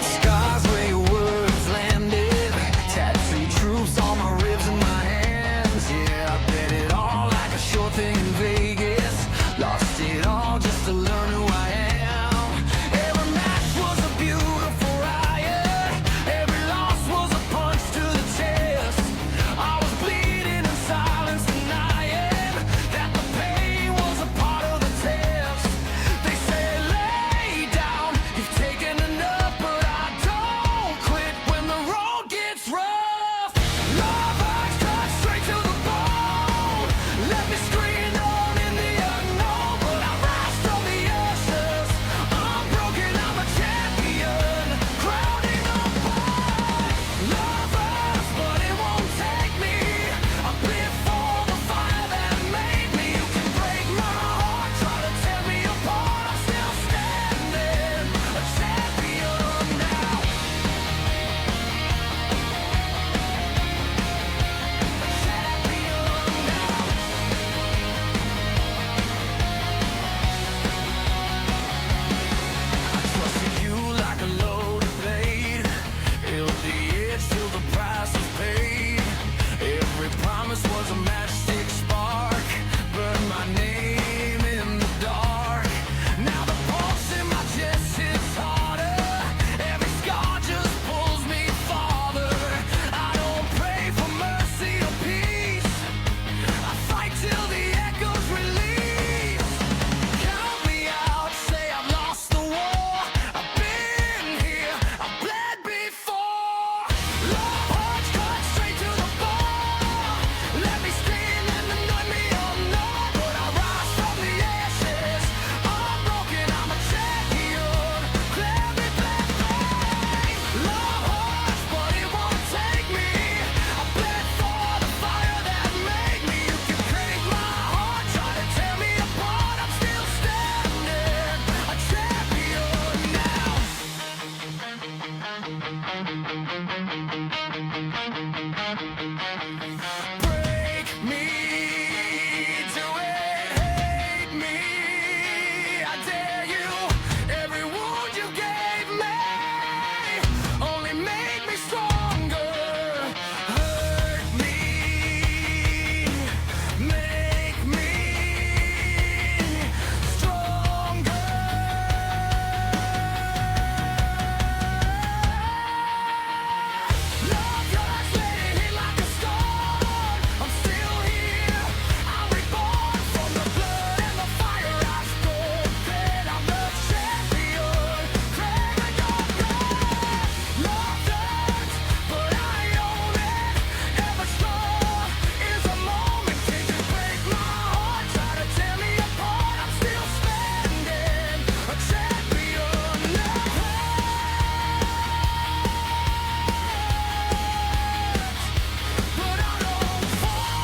scars where your words landed. Tattooed truths on my ribs and my hands. Yeah, I bet it all like a sure thing in Vegas. Lost it all just to learn who I am. Every match was a beautiful riot. Every loss was a punch to the chest. I was bleeding in silence, denying that the pain was a part of the test. They say lay down, you've taken enough, but I don't quit when the road gets rough. Love hurts, cut straight to the bone. Let me scream on in the unknown, but I rise from the ashes. I'm broken, I'm a champion, crowning a fight. Love hurts, but it won't take me. I live for the fire that made me. You can break my heart, try to tear me apart. I'm still standing, a champion now. Trusted you like a loaded blade. Held the edge till the price was paid. Every promise was a matchstick spark. Burned my name in the dark. Now the pulse in my chest hits harder. Every scar just pulls me farther. I don't pray for mercy or peace. I fight till the echoes release. Count me out, say I've lost the war. I've been here, I've bled before. Love hurts, cut straight to the bone. Let me stand and anoint me unknown, but I rise from the ashes. I'm broken, I'm a champion. Clear me black pain. Love hurts, but it won't take me. I bled for the fire that made me. You can break my heart, try to tear me apart. I'm still standing, a champion now. Break me, do it, hate me. I dare you. Every wound you gave me only made me stronger. Hurt me, make me stronger. Love yours, let it hit like a storm. I'm still here, I'm reborn from the blood and the fire I've spoken. I'm the champion, Paragon of Greatness. Love hurts, but I own it. Every scar is a moment. Can you break my heart, try to tear me apart? I'm still standing, a champion now. But I don't fall.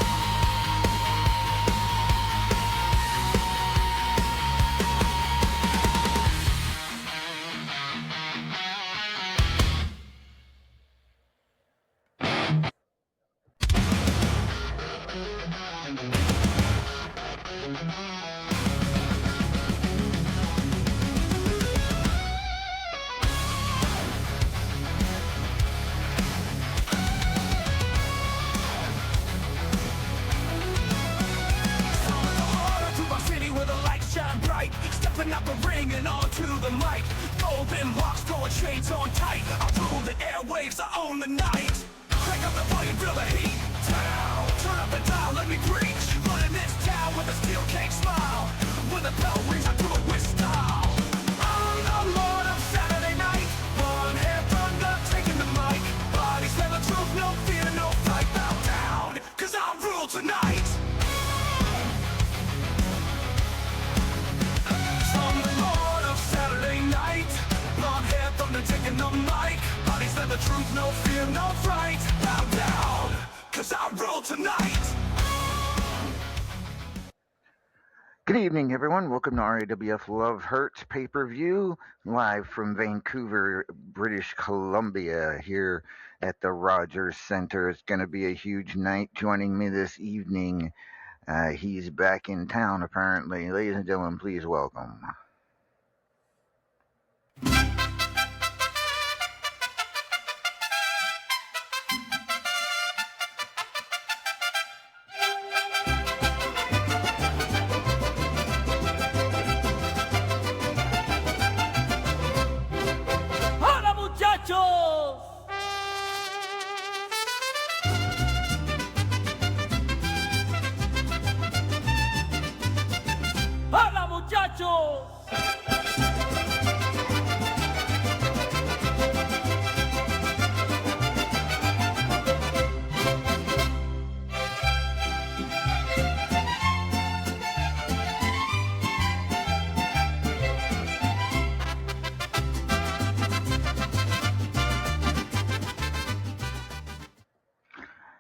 Through my city where the lights shine bright. Stepping out the ring and onto the mic. Golden locks, throwing chains on tight. I rule the airwaves, I own the night. Crank up the volume, feel the heat. Down, turn up the dial, let me preach. Running this town with a steel cake smile. When the bell rings, I do it with style. I'm the lord of Saturday night. One hair thunder, taking the mic. Bodies tell the truth, no fear, no fight. Bow down, cause I rule tonight. From the lord of Saturday night. Blonde hair thunder, taking the mic. Bodies tell the truth, no fear, no fright. Bow down, cause I rule tonight. Good evening, everyone. Welcome to RAWF Love Hurts pay-per-view, live from Vancouver, British Columbia, here at the Rogers Center. It's going to be a huge night. Joining me this evening, he's back in town, apparently. Ladies and gentlemen, please welcome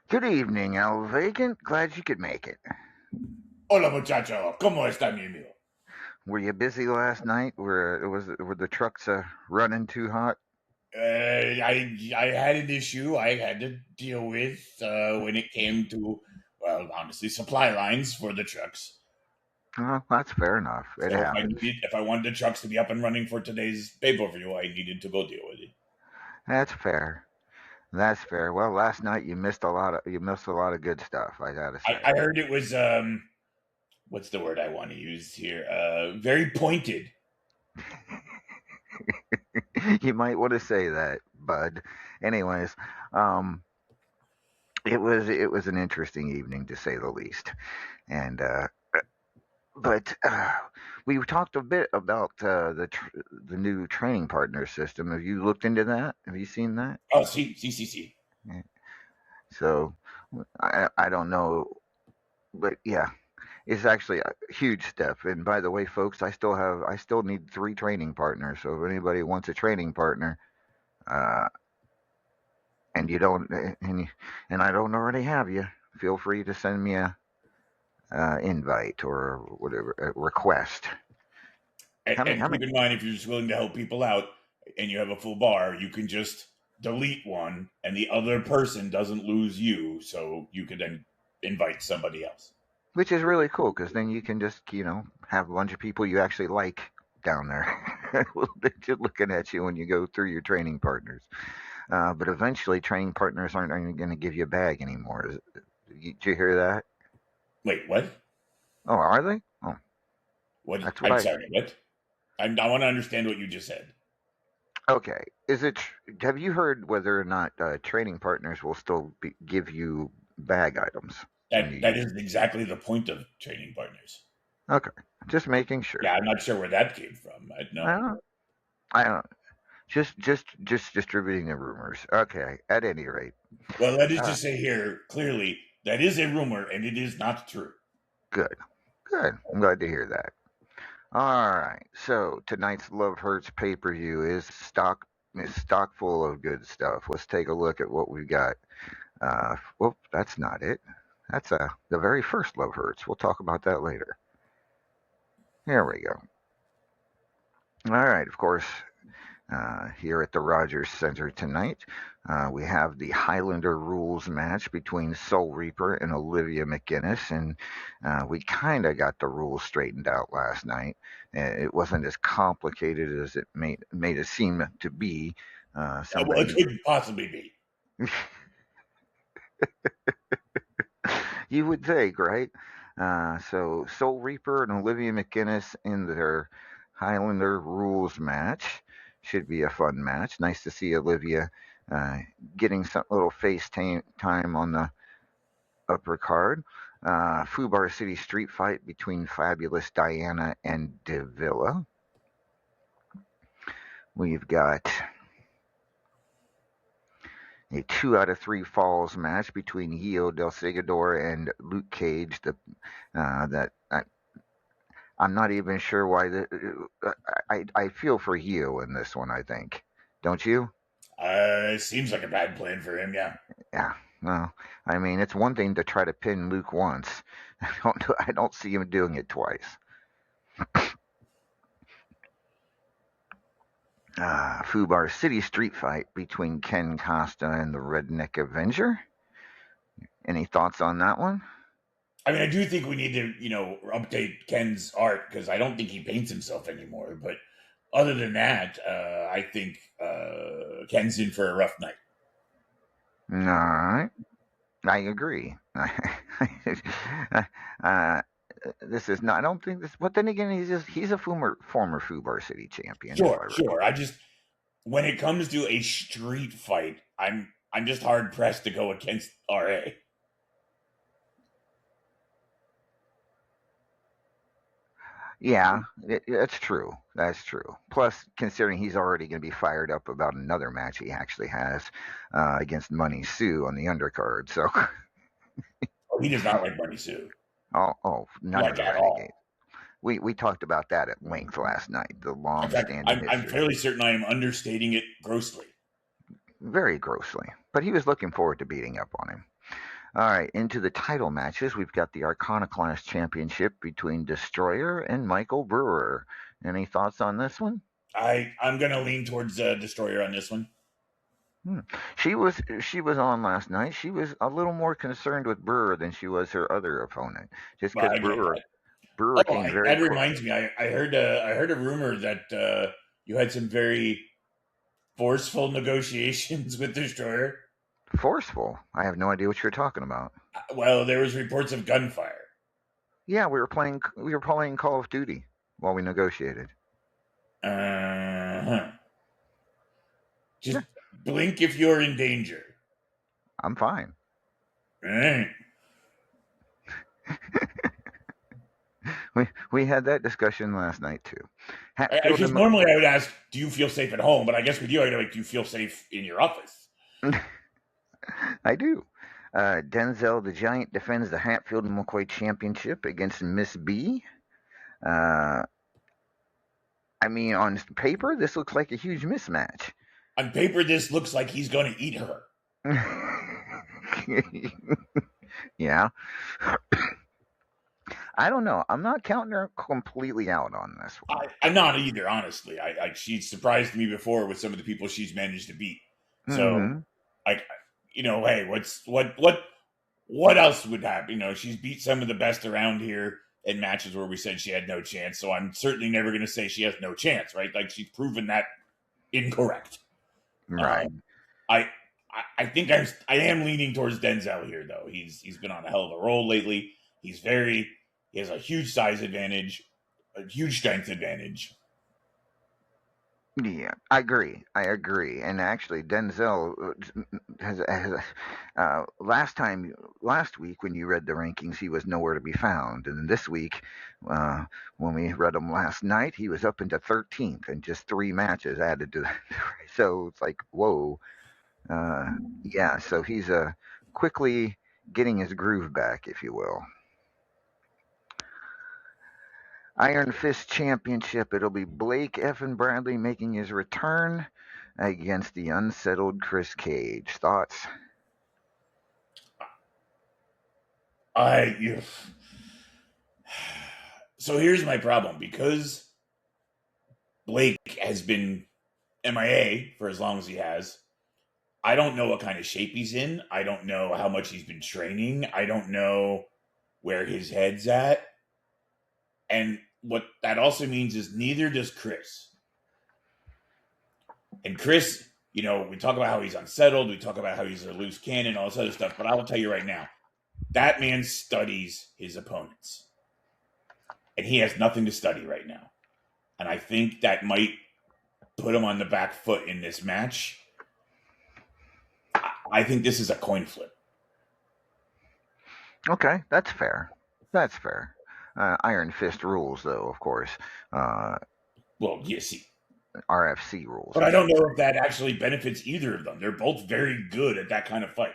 Good evening, El Vacant. Glad you could make it. Hola muchacho, ¿cómo está mi amigo? Were you busy last night? Were the trucks running too hot? I had an issue I had to deal with when it came to, well, honestly, supply lines for the trucks. Well, that's fair enough. It So happens. if I wanted the trucks to be up and running for today's pay per view, I needed to go deal with it. That's fair. That's fair. Well, last night you missed a lot of good stuff. I gotta say. I heard it was what's the word I want to use here? Very pointed. You might want to say that, bud. Anyways, um, it was an interesting evening to say the least, and but we talked a bit about the new training partner system. Have you looked into that? Have you seen that? Oh, see. Yeah. So I don't know, but yeah, it's actually a huge step. And by the way, folks, I still need 3 training partners. So if anybody wants a training partner, uh, and you don't, and I don't already have you, feel free to send me a invite or whatever a request. And How keep many? in mind, if you're just willing to help people out and you have a full bar, you can just delete one and the other person doesn't lose you. So you could then invite somebody else. Which is really cool because then you can just have a bunch of people you actually like down there. They're just looking at you when you go through your training partners. But eventually, training partners aren't going to give you a bag anymore. Did you hear that? Wait, what? Oh, are they? Oh, What? that's what I'm I. sorry, what? I want to understand what you just said. Okay. Is it? Have you heard whether or not training partners will still give you bag items when you That use is exactly the point of training partners. it? Okay. Just making sure. Yeah, I'm not sure where that came from. I I know. don't. I don't. Just distributing the rumors. Okay. At any rate. Well, let us Uh, just say here clearly that is a rumor and it is not true. good. Good. I'm glad to hear that. All right. So tonight's Love Hurts pay per view is stock full of good stuff. Let's take a look at what we've got. Well, that's not it. That's the very first Love Hurts. We'll talk about that later. Here we go. All right. Of course, here at the Rogers Center tonight, we have the Highlander Rules match between Soul Reaper and Olivia McGinnis, and we kind of got the rules straightened out last night. It wasn't as complicated as it made it seem to be. Well, it Somebody, couldn't possibly be. you would think, right? So Soul Reaper and Olivia McGinnis in their Highlander Rules match should be a fun match. Nice to see Olivia uh, getting some little time on the upper card. Fubar City Street Fight between Fabulous Diana and Davila. We've got a 2 out of 3 falls match between Hio Del Segador and Luke Cage. That I'm not even sure why. I feel for Hio in this one. I think, don't you? Seems like a bad plan for him, yeah. Yeah. Well, I mean, it's one thing to try to pin Luke once. I don't see him doing it twice. Fubar City Street Fight between Ken Costa and the Redneck Avenger. Any thoughts on that one? I mean, I do think we need to, update Ken's art because I don't think he paints himself anymore. But other than that, I think Ken's in for a rough night. All right. I agree. uh, this is not. I don't think this. But then again, he's a former Fubar City champion, if I Sure. recall. When it comes to a street fight, I'm just hard pressed to go against RA. Yeah, that's true. That's true. Plus, considering he's already going to be fired up about another match he actually has against Money Sue on the undercard. So, He does not like Money Sue, none of like the at Renegades. all. We talked about that at length last night. The In fact, long-standing I'm history, fairly certain I am understating it grossly. very grossly. But he was looking forward to beating up on him. All right, into the title matches. We've got the Arcana Championship between Destroyer and Michael Brewer. Any thoughts on this one? I'm gonna lean towards Destroyer on this one. Hmm. She was on last night. She was a little more concerned with Brewer than she was her other opponent, just But because I get that. Brewer Oh, came very that quick. reminds me. I heard a rumor that you had some very forceful negotiations with Destroyer. Forceful. I have no idea what you're talking about. Well, there was reports of gunfire. Yeah, we were playing Call of Duty while we negotiated. Uh-huh. Yeah, Just blink if you're in danger. I'm fine. All right. We had that discussion last night too. Hatfield Because and normally I would ask, "Do you feel safe at home?" But I guess with you, I'd like, "Do you feel safe in your office?" I do. Denzel the Giant defends the Hatfield and McCoy Championship against Miss B. Uh, I mean, on paper, this looks like a huge mismatch. On paper, this looks like he's going to eat her. Yeah. I don't know. I'm not counting her completely out on this one. I'm not either, honestly. She's surprised me before with some of the people she's managed to beat. So, Hmm. like, hey, what else would happen? She's beat some of the best around here in matches where we said she had no chance. So I'm certainly never going to say she has no chance, right? Like she's proven that incorrect. Right. Um, I I think I am leaning towards Denzel here, though. He's been on a hell of a roll lately. He has a huge size advantage, a huge strength advantage. Yeah, I agree. I agree. And actually, Denzel has last week when you read the rankings, he was nowhere to be found. And this week, uh, when we read them last night, he was up into 13th and just 3 matches added to that. So it's like, whoa. Yeah, so he's quickly getting his groove back, if you will. Iron Fist Championship. It'll be Blake F. Bradley making his return against the unsettled Chris Cage. Thoughts? I you, so here's my problem because Blake has been MIA for as long as he has. I don't know what kind of shape he's in. I don't know how much he's been training. I don't know where his head's at. And what that also means is neither does Chris. And Chris, we talk about how he's unsettled. We talk about how he's a loose cannon, all this other stuff. But I will tell you right now, that man studies his opponents. And he has nothing to study right now. And I think that might put him on the back foot in this match. I think this is a coin flip. Okay, that's fair. That's fair. Iron Fist rules, though, of course. Well, you see. RFC rules. But I don't know if that actually benefits either of them. They're both very good at that kind of fight.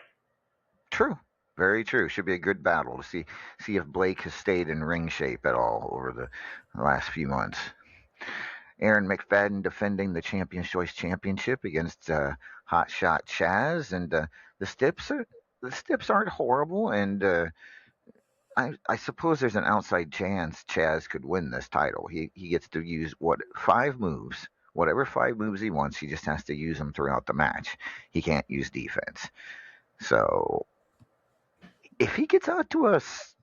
True. Very true. Should be a good battle to see if Blake has stayed in ring shape at all over the last few months. Aaron McFadden defending the Champions Choice Championship against Hot Shot Chaz, and the steps aren't horrible, and I suppose there's an outside chance Chaz could win this title. He gets to use 5 moves, whatever 5 moves he wants. He just has to use them throughout the match. He can't use defense. So if he gets out to us,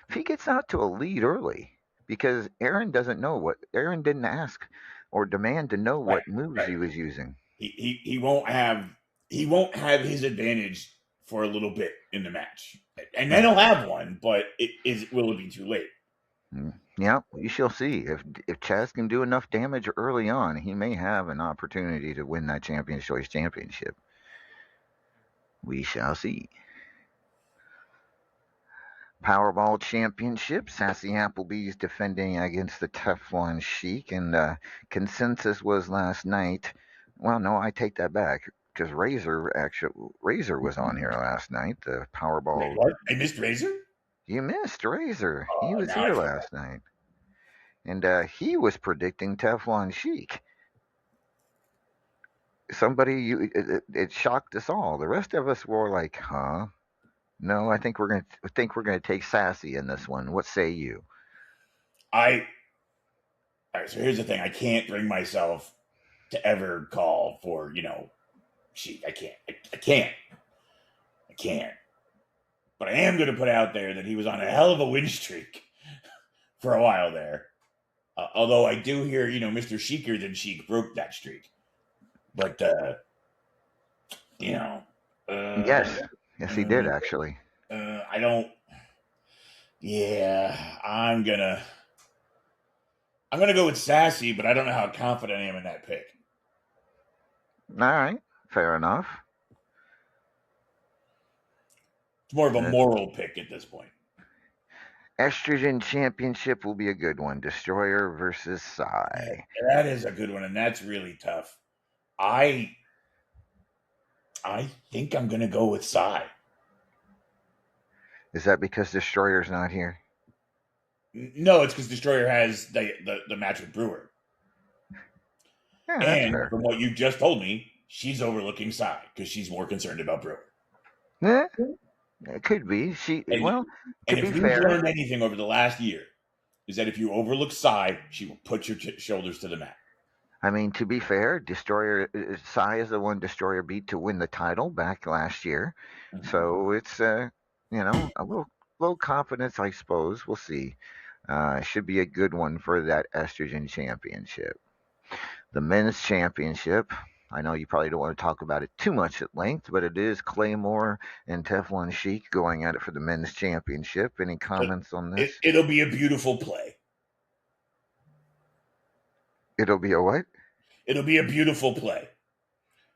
if he gets out to a lead early, because Aaron didn't ask or demand to know Right, what moves right. he was using. He won't have his advantage for a little bit in the match, and then he'll have one. But will it be too late? Yeah, we shall see. If Chaz can do enough damage early on, he may have an opportunity to win that Champions Choice Championship. We shall see. Powerball Championship. Sassy Applebee's defending against the Teflon Sheik, and consensus was last night. Well, no, I take that back because Razor was on here last night. The Wait, Powerball. what? I missed Razor. You missed Razor. He Oh, was now I here feel last night, and he was predicting Teflon Sheik. Somebody, it shocked us all. The rest of us were like, huh? No, I think we're gonna take Sassy in this one. What say you? I All right. So here's the thing: I can't bring myself to ever call for Sheik. I can't. I can't. I can't. But I am going to put out there that he was on a hell of a win streak for a while there. Although I do hear, Mr. Sheiker than Sheik broke that streak. But you know, Yes, uh, yes, he did uh, actually. I don't. Yeah, I'm gonna go with Sassy, but I don't know how confident I am in that pick. All right, fair enough. It's more of a Uh, moral pick at this point. Estrogen Championship will be a good one. Destroyer versus Yeah, Psy. that is a good one, and that's really tough. I I think I'm gonna go with Psy. Is that because Destroyer's not here? No, it's because Destroyer has the match with Brewer, Yeah, that's and fair. from what you just told me, she's overlooking Psy because she's more concerned about Brewer. Yeah, it could be. She And well, to and be if we've fair, learned anything over the last year, is that if you overlook Psy, she will put your shoulders to the mat. I mean, to be fair, Destroyer Psy is the one Destroyer beat to win the title back last year, Mhm. so it's a little confidence, I suppose. We'll see. Should be a good one for that Estrogen Championship. The Men's Championship. I know you probably don't want to talk about it too much at length, but it is Claymore and Teflon Sheik going at it for the Men's Championship. Any It, comments on this? it'll be a beautiful play. It'll be a what? It'll be a beautiful play.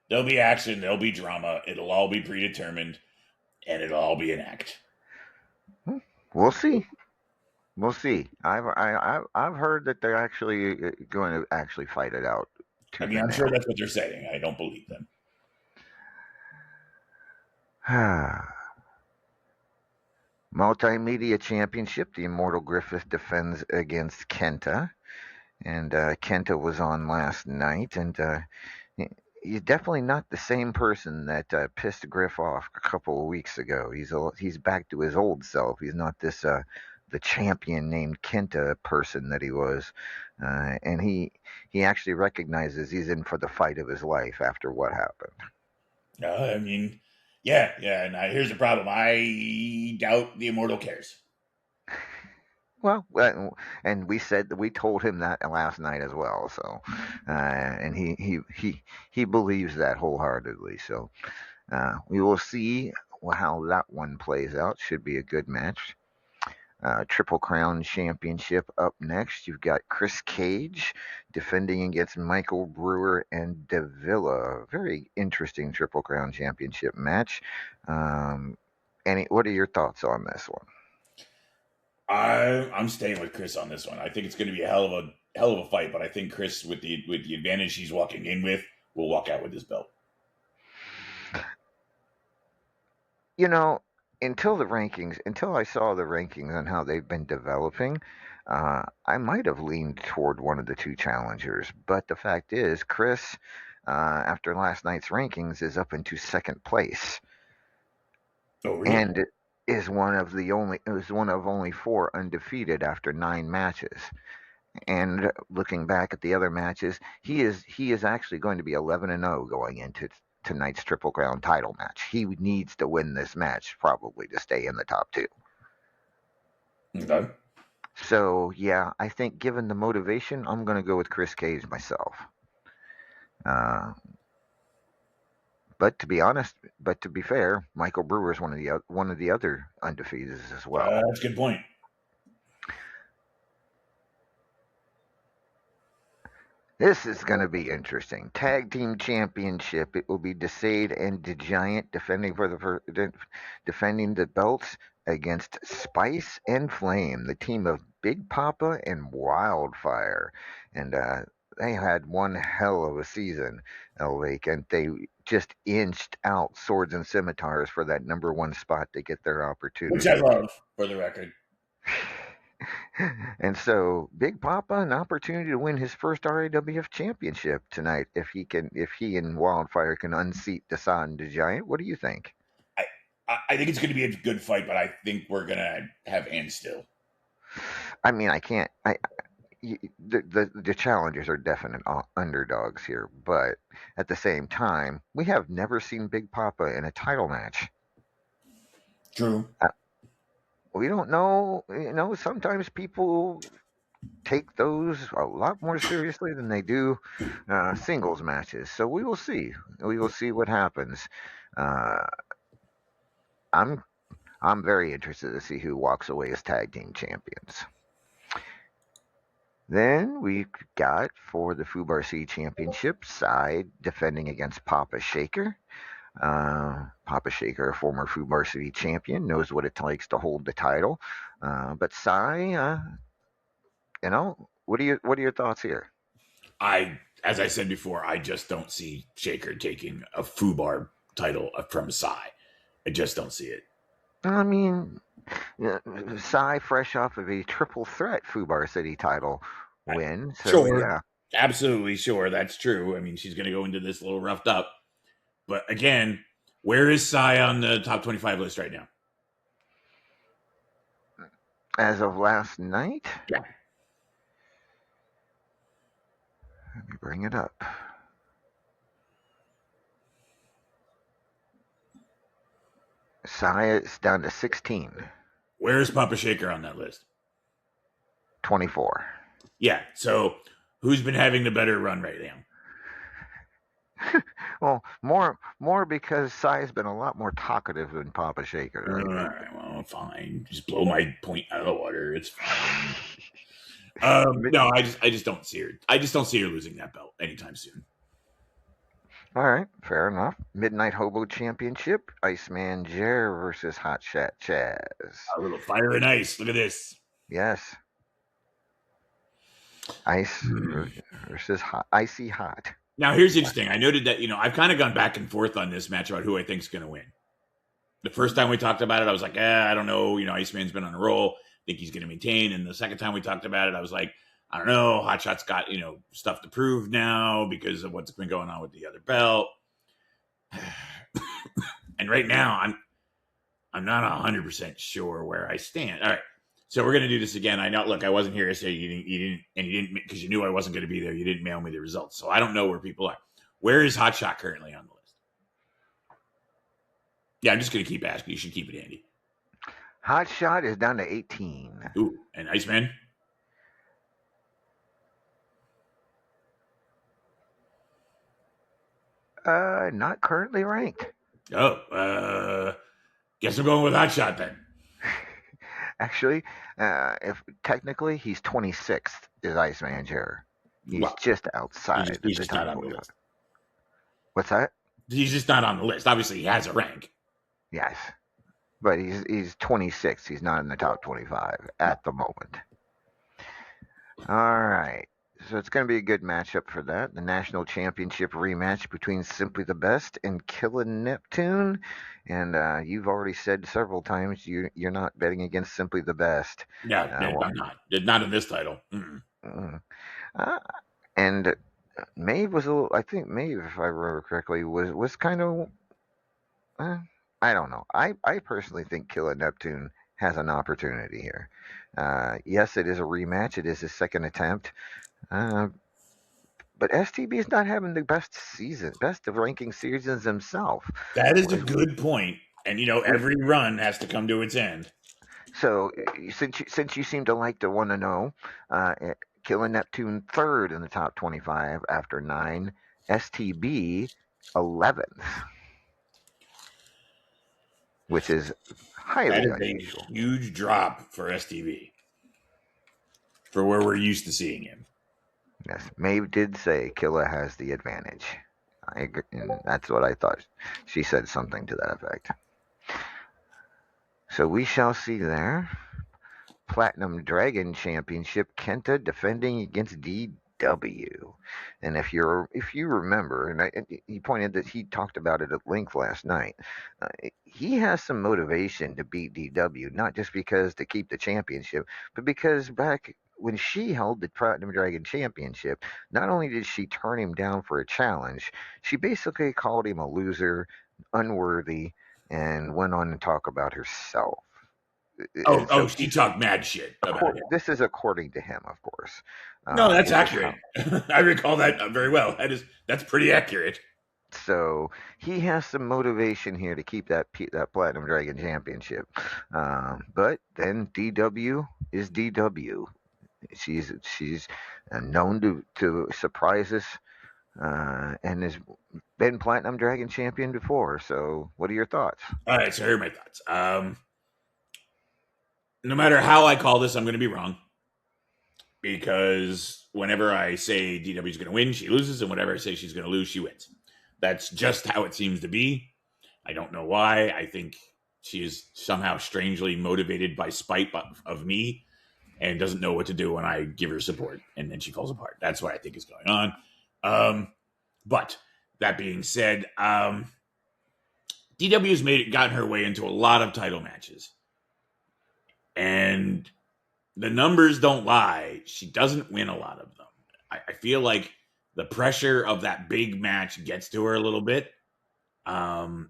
There'll be action. There'll be drama. It'll all be predetermined, and it'll all be an act. Hmm, we'll see. We'll see. I've heard that they're actually going to actually fight it out I tooth mean, and I'm sure nail. that's what they're saying. I don't believe them. Multimedia Championship. The Immortal Griffith defends against Kenta, and Kenta was on last night, and he's definitely not the same person that pissed Griff off a couple of weeks ago. He's back to his old self. He's not this the champion named Kenta person that he was, and he actually recognizes he's in for the fight of his life after what happened. I mean, yeah. And here's the problem. I doubt the Immortal cares. Well, and we told him that last night as well. So, and he believes that wholeheartedly. So, we will see how that one plays out. Should be a good match. Triple Crown Championship up next. You've got Chris Cage defending against Michael Brewer and Davila. Very interesting Triple Crown Championship match. What are your thoughts on this one? I'm staying with Chris on this one. I think it's going to be a hell of a fight, but I think Chris, with the advantage he's walking in with, will walk out with his belt. You know, until I saw the rankings and how they've been developing, I might have leaned toward one of the two challengers. But the fact is, Chris, after last night's rankings, is up into second place Oh, really? and is one of only four undefeated after 9 matches. And looking back at the other matches, he is actually going to be 11-0 going into tonight's Triple Crown title match. He needs to win this match probably to stay in the top two. Okay. So yeah, I think given the motivation, I'm going to go with Chris Cage myself. Uh, but to be fair, Michael Brewer is one of the other undefeateds as well. That's a good point. This is going to be interesting. Tag Team Championship. It will be Desade and the Giant defending the belts against Spice and Flame, the team of Big Papa and Wildfire. And they had one hell of a season, Elvake, and they just inched out Swords and Scimitars for that number one spot to get their Which I opportunity. love, for the record. And so Big Papa an opportunity to win his first RAWF championship tonight if he and Wildfire can unseat Desan the Giant. What do you think? I think it's going to be a good fight, but I think we're going to have Ann still. I mean, I can't. The challengers are definite underdogs here, but at the same time, we have never seen Big Papa in a title match. True. We don't know. Sometimes people take those a lot more seriously than they do singles matches. So we will see. We will see what happens. Uh, I'm I'm very interested to see who walks away as tag team champions. Then we got for the Fubar C Championship side defending against Papa Shaker. Papa Shaker, a former Fubar City champion, knows what it takes to hold the title. But Sai, what are your thoughts here? As I said before, I just don't see Shaker taking a Fubar title from Sai. I just don't see it. I mean, Sai fresh off of a triple threat Fubar City title win. So, sure. yeah. Absolutely sure. That's true. I mean, she's going to go into this a little roughed up. But again, where is Sai on the top 25 list right now? As of last night? Yeah. Let me bring it up. Sai is down to 16. Where is Papa Shaker on that list? 24. Yeah. So who's been having the better run right now? Well, more because Sai's been a lot more talkative than Papa Shaker. Right? All right, well, fine. Just blow my point out of the water. It's fine. No, I just don't see her. I just don't see her losing that belt anytime soon. All right, fair enough. Midnight Hobo Championship, Iceman Jer versus Hot Shot Chaz. A little fire and ice. Look at this. Yes. Ice versus hot, icy hot. Now, here's interesting. I noted that, I've kind of gone back and forth on this match about who I think is going to win. The first time we talked about it, I was like, I don't know. Iceman's been on a roll. I think he's going to maintain. And the second time we talked about it, I was like, I don't know. Hotshot's got, stuff to prove now because of what's been going on with the other belt. And right now, I'm not 100% sure where I stand. All right. So we're going to do this again. I know, look, I wasn't here yesterday. You didn't, because you knew I wasn't going to be there. You didn't mail me the results. So I don't know where people are. Where is Hotshot currently on the list? Yeah, I'm just going to keep asking. You should keep it handy. Hotshot is down to 18. Ooh, and Iceman? Not currently ranked. Oh, guess I'm going with Hotshot then. Actually, if technically he's 26th is Iceman Jer. He's just outside. He's just not on the list. What's that? He's just not on the list. Obviously, he has a rank. Yes, but he's 26th. He's not in the top 25 at the moment. All right. So it's going to be a good matchup for that. The national championship rematch between Simply the Best and Killa Neptune. And you've already said several times you're not betting against Simply the Best. No, I'm not. Not in this title. And Maeve was a little. I think Maeve, if I remember correctly, was kind of. I don't know. I personally think Killa Neptune has an opportunity here. Yes, it is a rematch. It is his second attempt. But STB is not having the best of ranking seasons himself. That is a good point. And every run has to come to its end. So since you seem to like to want to know, Killa Neptune third in the top 25 after 9, STB 11th, which is highly unusual. A huge drop for STB for where we're used to seeing him. Yes, Maeve did say Killa has the advantage. I agree, and that's what I thought. She said something to that effect. So we shall see there. Platinum Dragon Championship, Kenta defending against DW. And if you remember, and he pointed that he talked about it at length last night, he has some motivation to beat DW, not just because to keep the championship, but because back when she held the Platinum Dragon Championship, not only did she turn him down for a challenge, she basically called him a loser, unworthy, and went on to talk about herself. Oh, So she talked mad shit about him. this is according to him, of course. No, that's This is accurate. how. I recall that very well. That's pretty accurate. So he has some motivation here to keep that Platinum Dragon Championship. But then DW is DW. She's known to surprise us, and has been Platinum Dragon Champion before. So what are your thoughts? All right, so here are my thoughts. No matter how I call this, I'm going to be wrong because whenever I say DW is going to win, she loses, and whenever I say she's going to lose, she wins. That's just how it seems to be. I don't know why. I think she is somehow strangely motivated by spite of me and doesn't know what to do when I give her support, and then she falls apart. That's what I think is going on. But that being said, DW's gotten her way into a lot of title matches, and the numbers don't lie. She doesn't win a lot of them. I feel like the pressure of that big match gets to her a little bit, and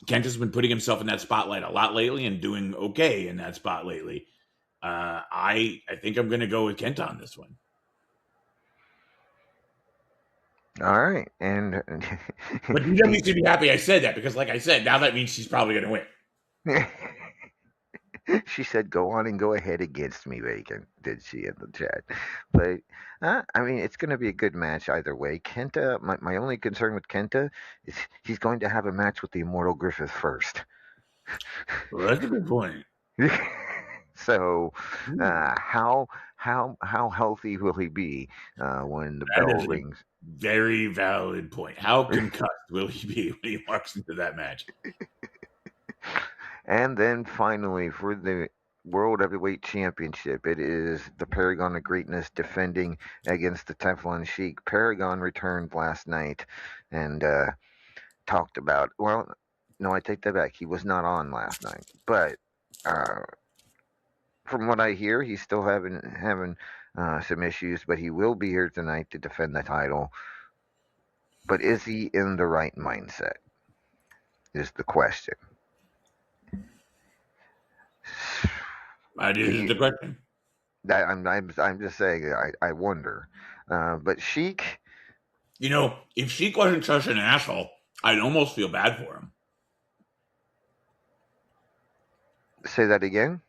Kenta's been putting himself in that spotlight a lot lately and doing okay in that spot lately. I think I'm going to go with Kenta on this one. All right, and But DW should be happy I said that because, like I said, now that means she's probably going to win. she said, "Go on and go ahead against me, Bacon." Did she in the chat? But I mean, it's going to be a good match either way. Kenta. My only concern with Kenta is he's going to have a match with the Immortal Griffith first. Well, that's a good point. So, how healthy will he be when the That bell is a rings? very valid point. How concussed will he be when he walks into that match? And then finally, for the World Heavyweight Championship, it is the Paragon of Greatness defending against the Teflon Sheik. Paragon returned last night and talked about. Well, no, I take that back. He was not on last night, but from what I hear, he's still having some issues. But he will be here tonight to defend the title. But is he in the right mindset? Is the question. That is the question. I'm just saying. I wonder. But Sheik, You know, if Sheik wasn't such an asshole, I'd almost feel bad for him. say that again.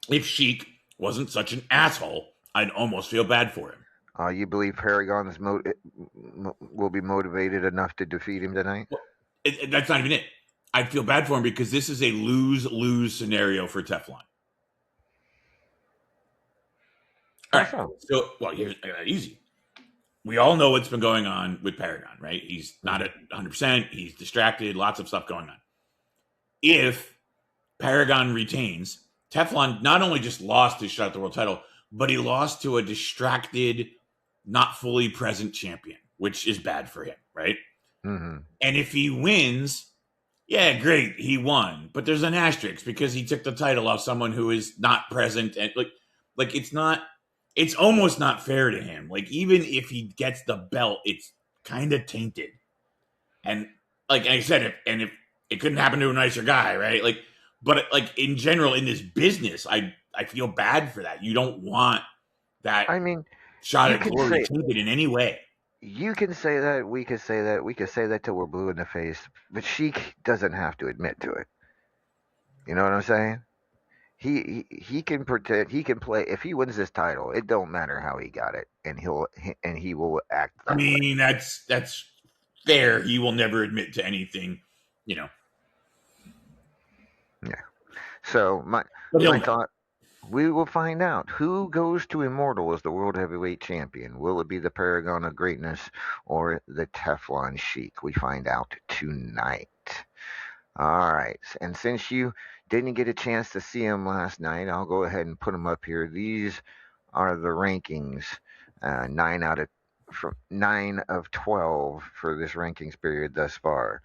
If Sheik wasn't such an asshole, I'd almost feel bad for him. You believe Paragon's will be motivated enough to defeat him tonight? Well, that's not even it. I'd feel bad for him because this is a lose-lose scenario for Teflon. All right. So, well, here's easy. We all know what's been going on with Paragon, right? He's not at 100%. He's distracted. Lots of stuff going on. If Paragon retains, Teflon not only just lost his shot at the world title, but he lost to a distracted, not fully present champion, which is bad for him, right? Mm-hmm. And if he wins, yeah, great, he won. But there's an asterisk because he took the title off someone who is not present, and like it's almost not fair to him. Like even if he gets the belt, it's kind of tainted. And like I said, if it couldn't happen to a nicer guy, right? But like in general, in this business, I feel bad for that. You don't want that. I mean, shot at glory tainted in any way. You can say that. We could say that. We could say that till we're blue in the face. But Sheik doesn't have to admit to it. You know what I'm saying? He can pretend. He can play. If he wins this title, it don't matter how he got it, and he will act. I mean, that's fair. He will never admit to anything. You know. Yeah. So my thought. We will find out who goes to Immortal as the World Heavyweight Champion. Will it be the Paragon of Greatness or the Teflon Sheik? We find out tonight. All right. And since you didn't get a chance to see him last night, I'll go ahead and put them up here. These are the rankings. 9 of 12 for this rankings period thus far.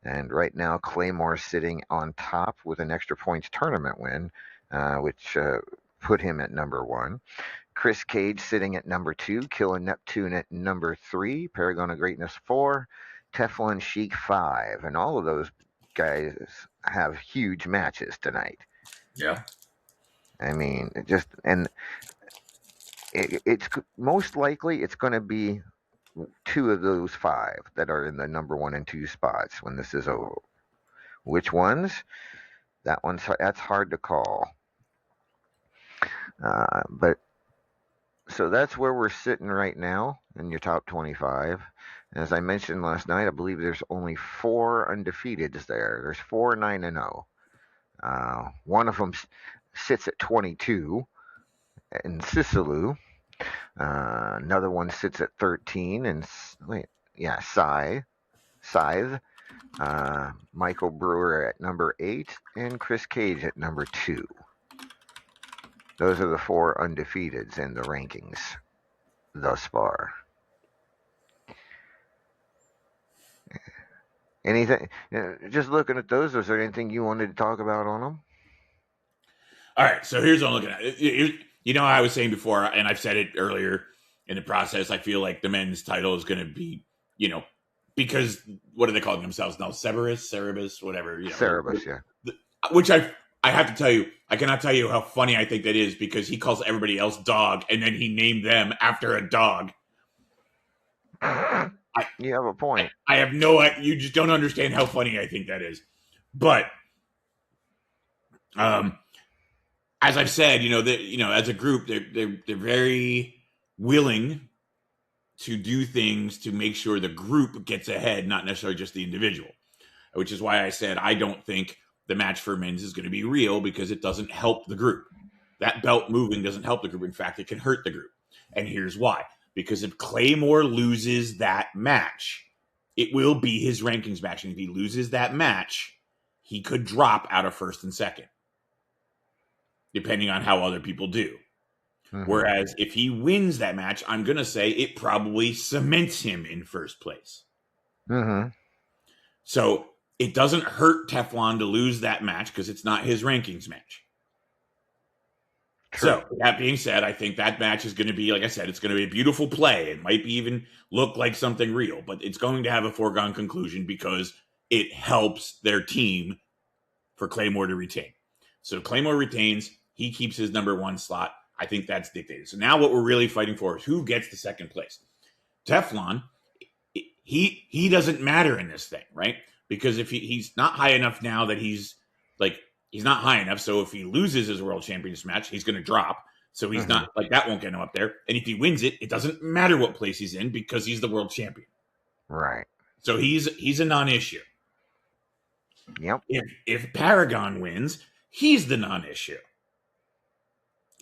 And right now, Claymore's sitting on top with an extra points tournament win, which put him at number 1. Chris Cage sitting at number 2, Killer Neptune at number 3, Paragon of Greatness 4, Teflon Sheik 5, and all of those guys have huge matches tonight. Yeah. I mean, it's most likely it's going to be two of those five that are in the number 1 and 2 spots when this is over. Which ones? That's hard to call. But so that's where we're sitting right now in your top 25. As I mentioned last night, I believe there's only 4 undefeateds there. There's 4 9-0. One of them sits at 22 in Sisalu. Another one sits at 13 and Scythe. Michael Brewer at number 8 and Chris Cage at number 2. Those are the 4 undefeateds in the rankings thus far. Anything? Just looking at those, is there anything you wanted to talk about on them? All right, so here's what I'm looking at. You know, I was saying before, and I've said it earlier in the process, I feel like the men's title is going to be, you know, because what are they calling themselves now? Cerebus, whatever. You know, Cerebus, yeah. Which I have to tell you, I cannot tell you how funny I think that is, because he calls everybody else dog, and then he named them after a dog. You have a point. I have you just don't understand how funny I think that is. But, as I've said, as a group, they're very willing to do things to make sure the group gets ahead, not necessarily just the individual. Which is why I said I don't think the match for men's is going to be real, because it doesn't help the group. That belt moving doesn't help the group. In fact, it can hurt the group. And here's why. Because if Claymore loses that match, it will be his rankings match. And if he loses that match, he could drop out of first and second, depending on how other people do. Mm-hmm. Whereas if he wins that match, I'm going to say it probably cements him in first place. Mm-hmm. So it doesn't hurt Teflon to lose that match because it's not his rankings match. True. So that being said, I think that match is going to be, like I said, it's going to be a beautiful play. It might even look like something real, but it's going to have a foregone conclusion because it helps their team for Claymore to retain. So Claymore retains. He keeps his number 1 slot. I think that's dictated. So now what we're really fighting for is who gets the second place. Teflon, he doesn't matter in this thing, right? Because if he's not high enough now that he's not high enough. So if he loses his world championship match, he's going to drop. So he's not that won't get him up there. And if he wins it, it doesn't matter what place he's in because he's the world champion. Right. So he's a non-issue. Yep. If Paragon wins, he's the non-issue.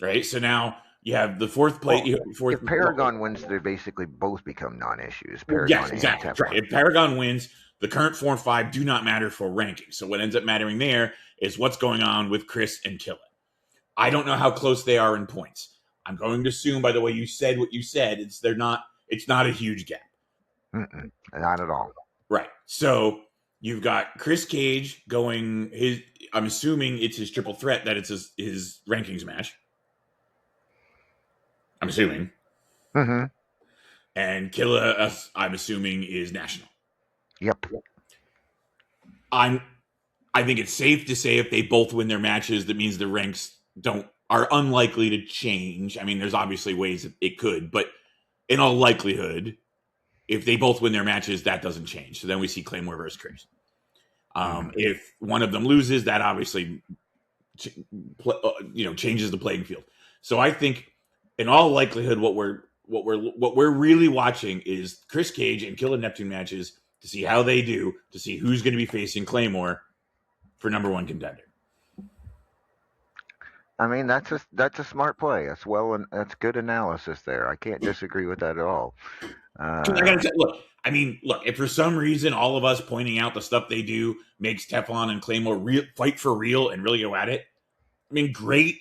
Right. So now you have the fourth place. If Paragon wins, they basically both become non-issues. Paragon, yes, exactly. Right. If Paragon wins, the current 4 and 5 do not matter for ranking. So what ends up mattering there is what's going on with Chris and Killa. I don't know how close they are in points. I'm going to assume by the way you said what you said, it's not a huge gap. Not at all. Right. So you've got Chris Cage going I'm assuming it's his triple threat that it's his rankings match. I'm assuming. Mm-hmm. And Killa, I'm assuming, is national. Yep. I think it's safe to say if they both win their matches, that means the ranks are unlikely to change. I mean, there's obviously ways that it could, but in all likelihood, if they both win their matches, that doesn't change. So then we see Claymore versus Chris. If one of them loses, that obviously changes the playing field. So I think, in all likelihood, what we're really watching is Chris Cage and Killa Neptune matches to see how they do, to see who's going to be facing Claymore for number 1 contender. I mean, that's a smart play. That's good analysis there. I can't disagree with that at all. I gotta say, look, if for some reason all of us pointing out the stuff they do makes Teflon and Claymore fight for real and really go at it, I mean, great.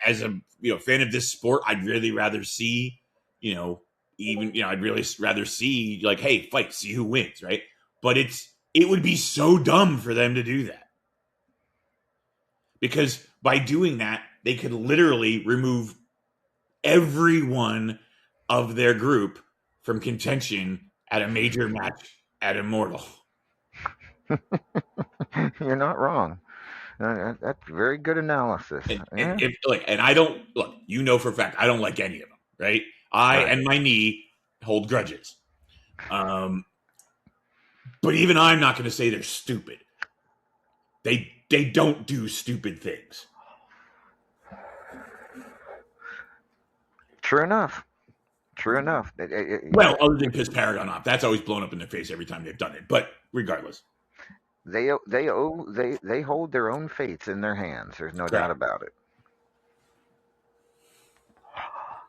As a fan of this sport, I'd really rather see, I'd really rather see hey, fight, see who wins, right? But it would be so dumb for them to do that. Because by doing that, they could literally remove everyone of their group from contention at a major match at Immortal. You're not wrong. That's very good analysis. And I don't look. You know for a fact I don't like any of them. Right? I Right. and my knee hold grudges. But even I'm not going to say they're stupid. They don't do stupid things. True enough. Well, other than piss Paragon off, that's always blown up in their face every time they've done it. But regardless, they hold their own fates in their hands. There's no doubt correct. about it.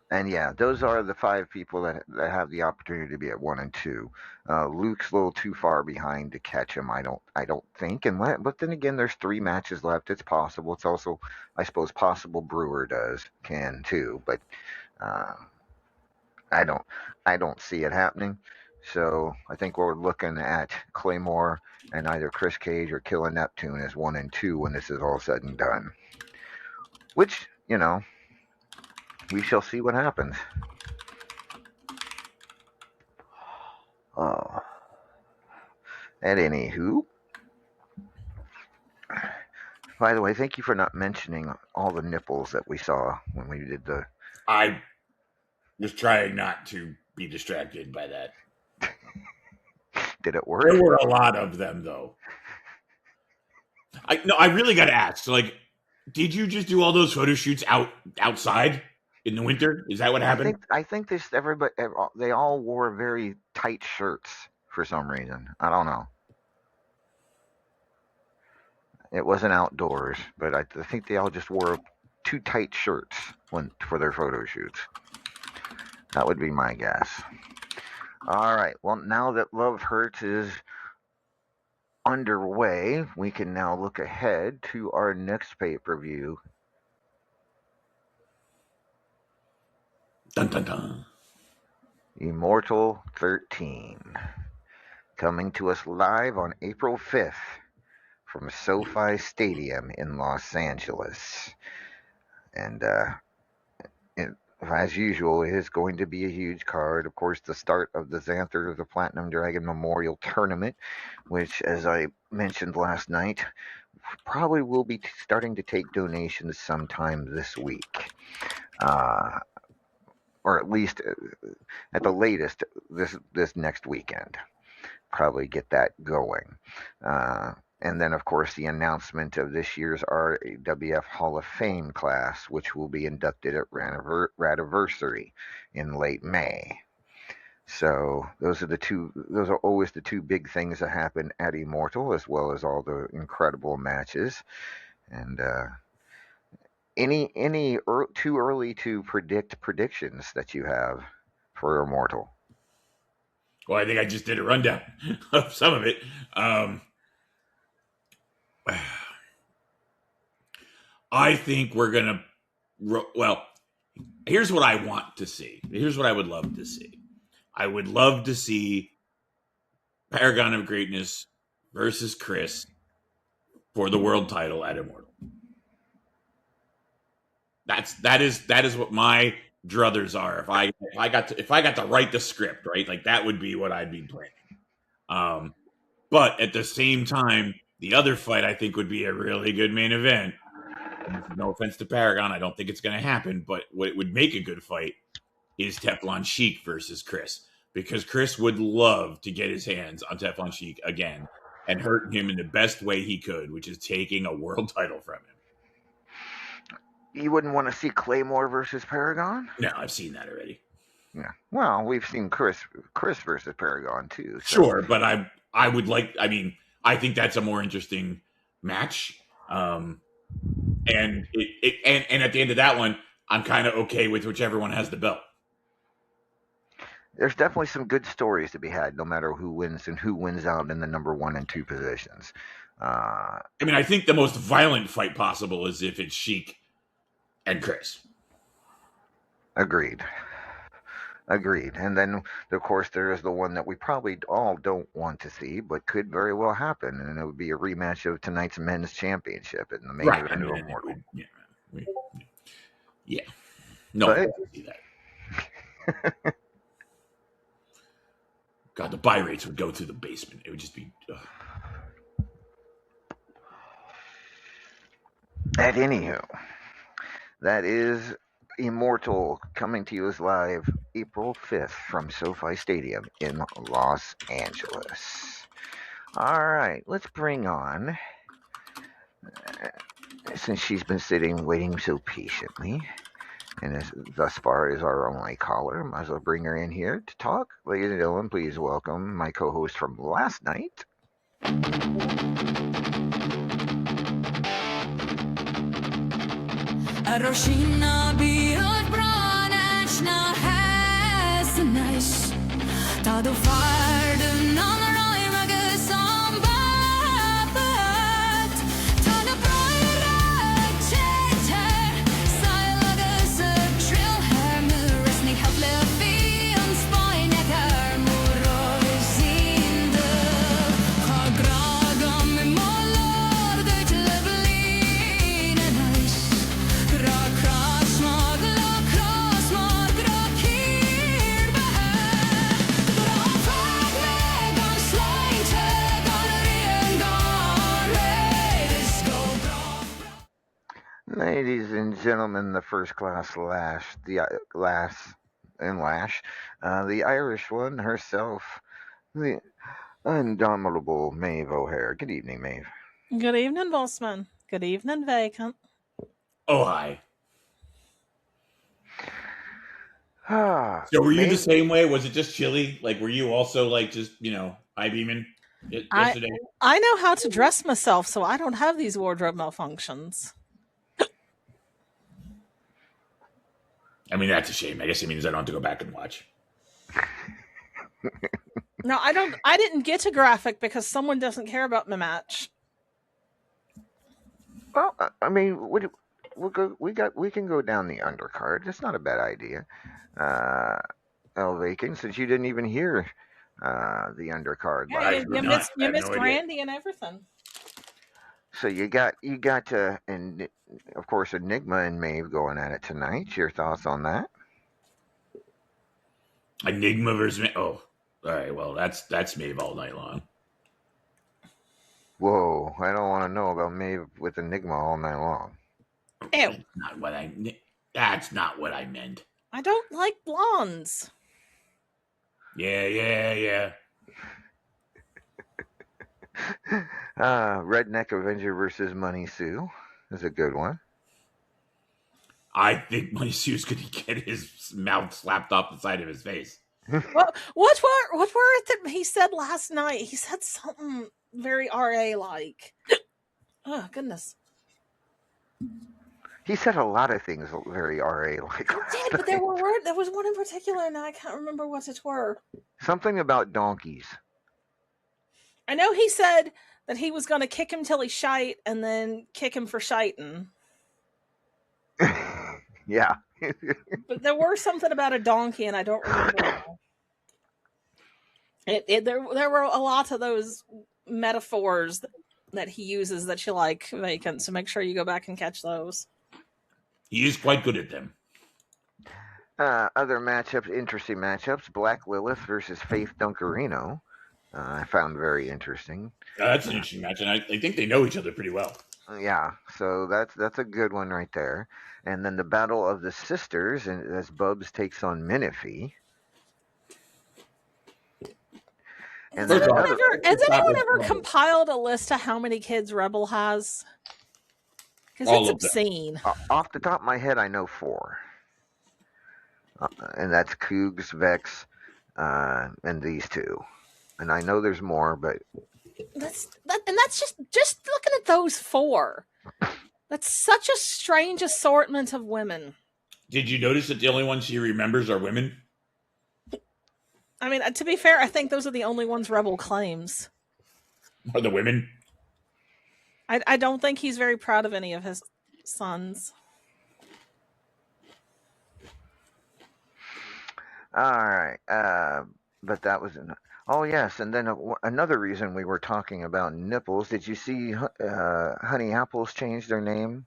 And yeah, those are the 5 people that have the opportunity to be at 1 and 2. Luke's a little too far behind to catch him. I don't think. But then again, there's 3 matches left. It's possible. It's also, I suppose, possible Brewer can too. But I don't see it happening. So I think we're looking at Claymore and either Chris Cage or Killer Neptune as 1 and 2 when this is all said and done. Which, we shall see what happens. At anywho, by the way, thank you for not mentioning all the nipples that we saw when we did the. I was trying not to be distracted by that. Did it work? There were a lot of them, though. I really got to ask. Like, did you just do all those photo shoots outside in the winter? Is that what happened? I think they all wore very tight shirts for some reason. I don't know. It wasn't outdoors, but I think they all just wore too tight shirts for their photo shoots. That would be my guess. All right. Well, now that Love Hurts is underway, we can now look ahead to our next pay-per-view. Dun, dun, dun. Immortal 13. Coming to us live on April 5th from SoFi Stadium in Los Angeles. And as usual, it is going to be a huge card. Of course, the start of the Xanther of the Platinum Dragon Memorial Tournament, which, as I mentioned last night, probably will be starting to take donations sometime this week. Or at least, at the latest, this next weekend. Probably get that going. And then, of course, the announcement of this year's RAWF Hall of Fame class, which will be inducted at Radiversary in late May. So those are always the 2 big things that happen at Immortal, as well as all the incredible matches. And any too early to predict predictions that you have for Immortal? Well, I think I just did a rundown of some of it. I think we're going to... Well, here's what I want to see. Here's what I would love to see. I would love to see Paragon of Greatness versus Chris for the world title at Immortal. That is what my druthers are. If I got to write the script, right, like that would be what I'd be planning. But at the same time, the other fight I think would be a really good main event. No offense to Paragon, I don't think it's going to happen. But what it would make a good fight is Teflon Sheik versus Chris, because Chris would love to get his hands on Teflon Sheik again and hurt him in the best way he could, which is taking a world title from him. You wouldn't want to see Claymore versus Paragon? No, I've seen that already. Yeah. Well, we've seen Chris versus Paragon too. So. Sure, but I would like. I mean, I think that's a more interesting match. And at the end of that one, I'm kind of okay with whichever one has the belt. There's definitely some good stories to be had, no matter who wins and who wins out in the number 1 and 2 positions. I mean, I think the most violent fight possible is if it's Sheik and Chris. Agreed. And then, of course, there is the one that we probably all don't want to see, but could very well happen, and it would be a rematch of tonight's men's championship in the main event of Immortal. Yeah. No, I see that. God, the buy rates would go through the basement. It would just be. At anywho, that is Immortal coming to you as live April 5th from SoFi Stadium in Los Angeles. All right, let's bring on, since she's been sitting waiting so patiently, and thus far is our only caller, might as well bring her in here to talk. Ladies and gentlemen, please welcome my co-host from last night. Roshina biot branachna hasnish ta do fard nan roi mage sambat ta do proira cheter silagas trill hammer resni havle fi on spine kar morozinde khagragam molor de tlebline nice. Ladies and gentlemen, the first class lash, the the Irish one herself, the indomitable Maeve O'Hare. Good evening, Maeve. Good evening, Bossman. Good evening, Vacant. Oh, hi. Ah, So were you the Maeve, same way? Was it just chilly? Like, were you also like just high beaming yesterday? I know how to dress myself, so I don't have these wardrobe malfunctions. I mean, that's a shame. I guess it means I don't have to go back and watch. No, I don't. I didn't get a graphic because someone doesn't care about my match. well, I mean, we can go down the undercard. That's not a bad idea. Elvakin, since you didn't even hear the undercard Yeah, last you night. missed I have no idea. Brandy and everything. So you got and of course Enigma and Maeve going at it tonight. Your thoughts on that? Enigma versus all right. Well, that's Maeve all night long. Whoa, I don't want to know about Maeve with Enigma all night long. Ew. That's not what I meant. I don't like blondes. Yeah. Redneck Avenger versus Money Sue is a good one. I think Money Sue's going to get his mouth slapped off the side of his face. What were it that he said last night? He said something very RA like. Oh goodness. He said a lot of things very RA like. He did, but there was one in particular, and I can't remember what it were. Something about donkeys. I know he said that he was going to kick him till he shite, and then kick him for shiting. Yeah. But there were something about a donkey, and I don't remember. There were a lot of those metaphors that he uses that you like, Vacant. So make sure you go back and catch those. He is quite good at them. Other matchups, interesting matchups. Black Lilith versus Faith Dunkerino. I found very interesting. That's an interesting match, and I think they know each other pretty well. Yeah, so that's a good one right there. And then the Battle of the Sisters, and as Bubs takes on Menifee. And Has then anyone ever compiled a list of how many kids Rebel has? Because it's obscene. Off the top of my head, I know 4. And that's Cougs, Vex, and these 2. And I know there's more, but that's just looking at those 4. That's such a strange assortment of women. Did you notice that the only ones she remembers are women? I mean, to be fair, I think those are the only ones Rebel claims. Are the women? I don't think he's very proud of any of his sons. all right. But that was oh yes, and then another reason we were talking about nipples. Did you see Honey Apples change their name?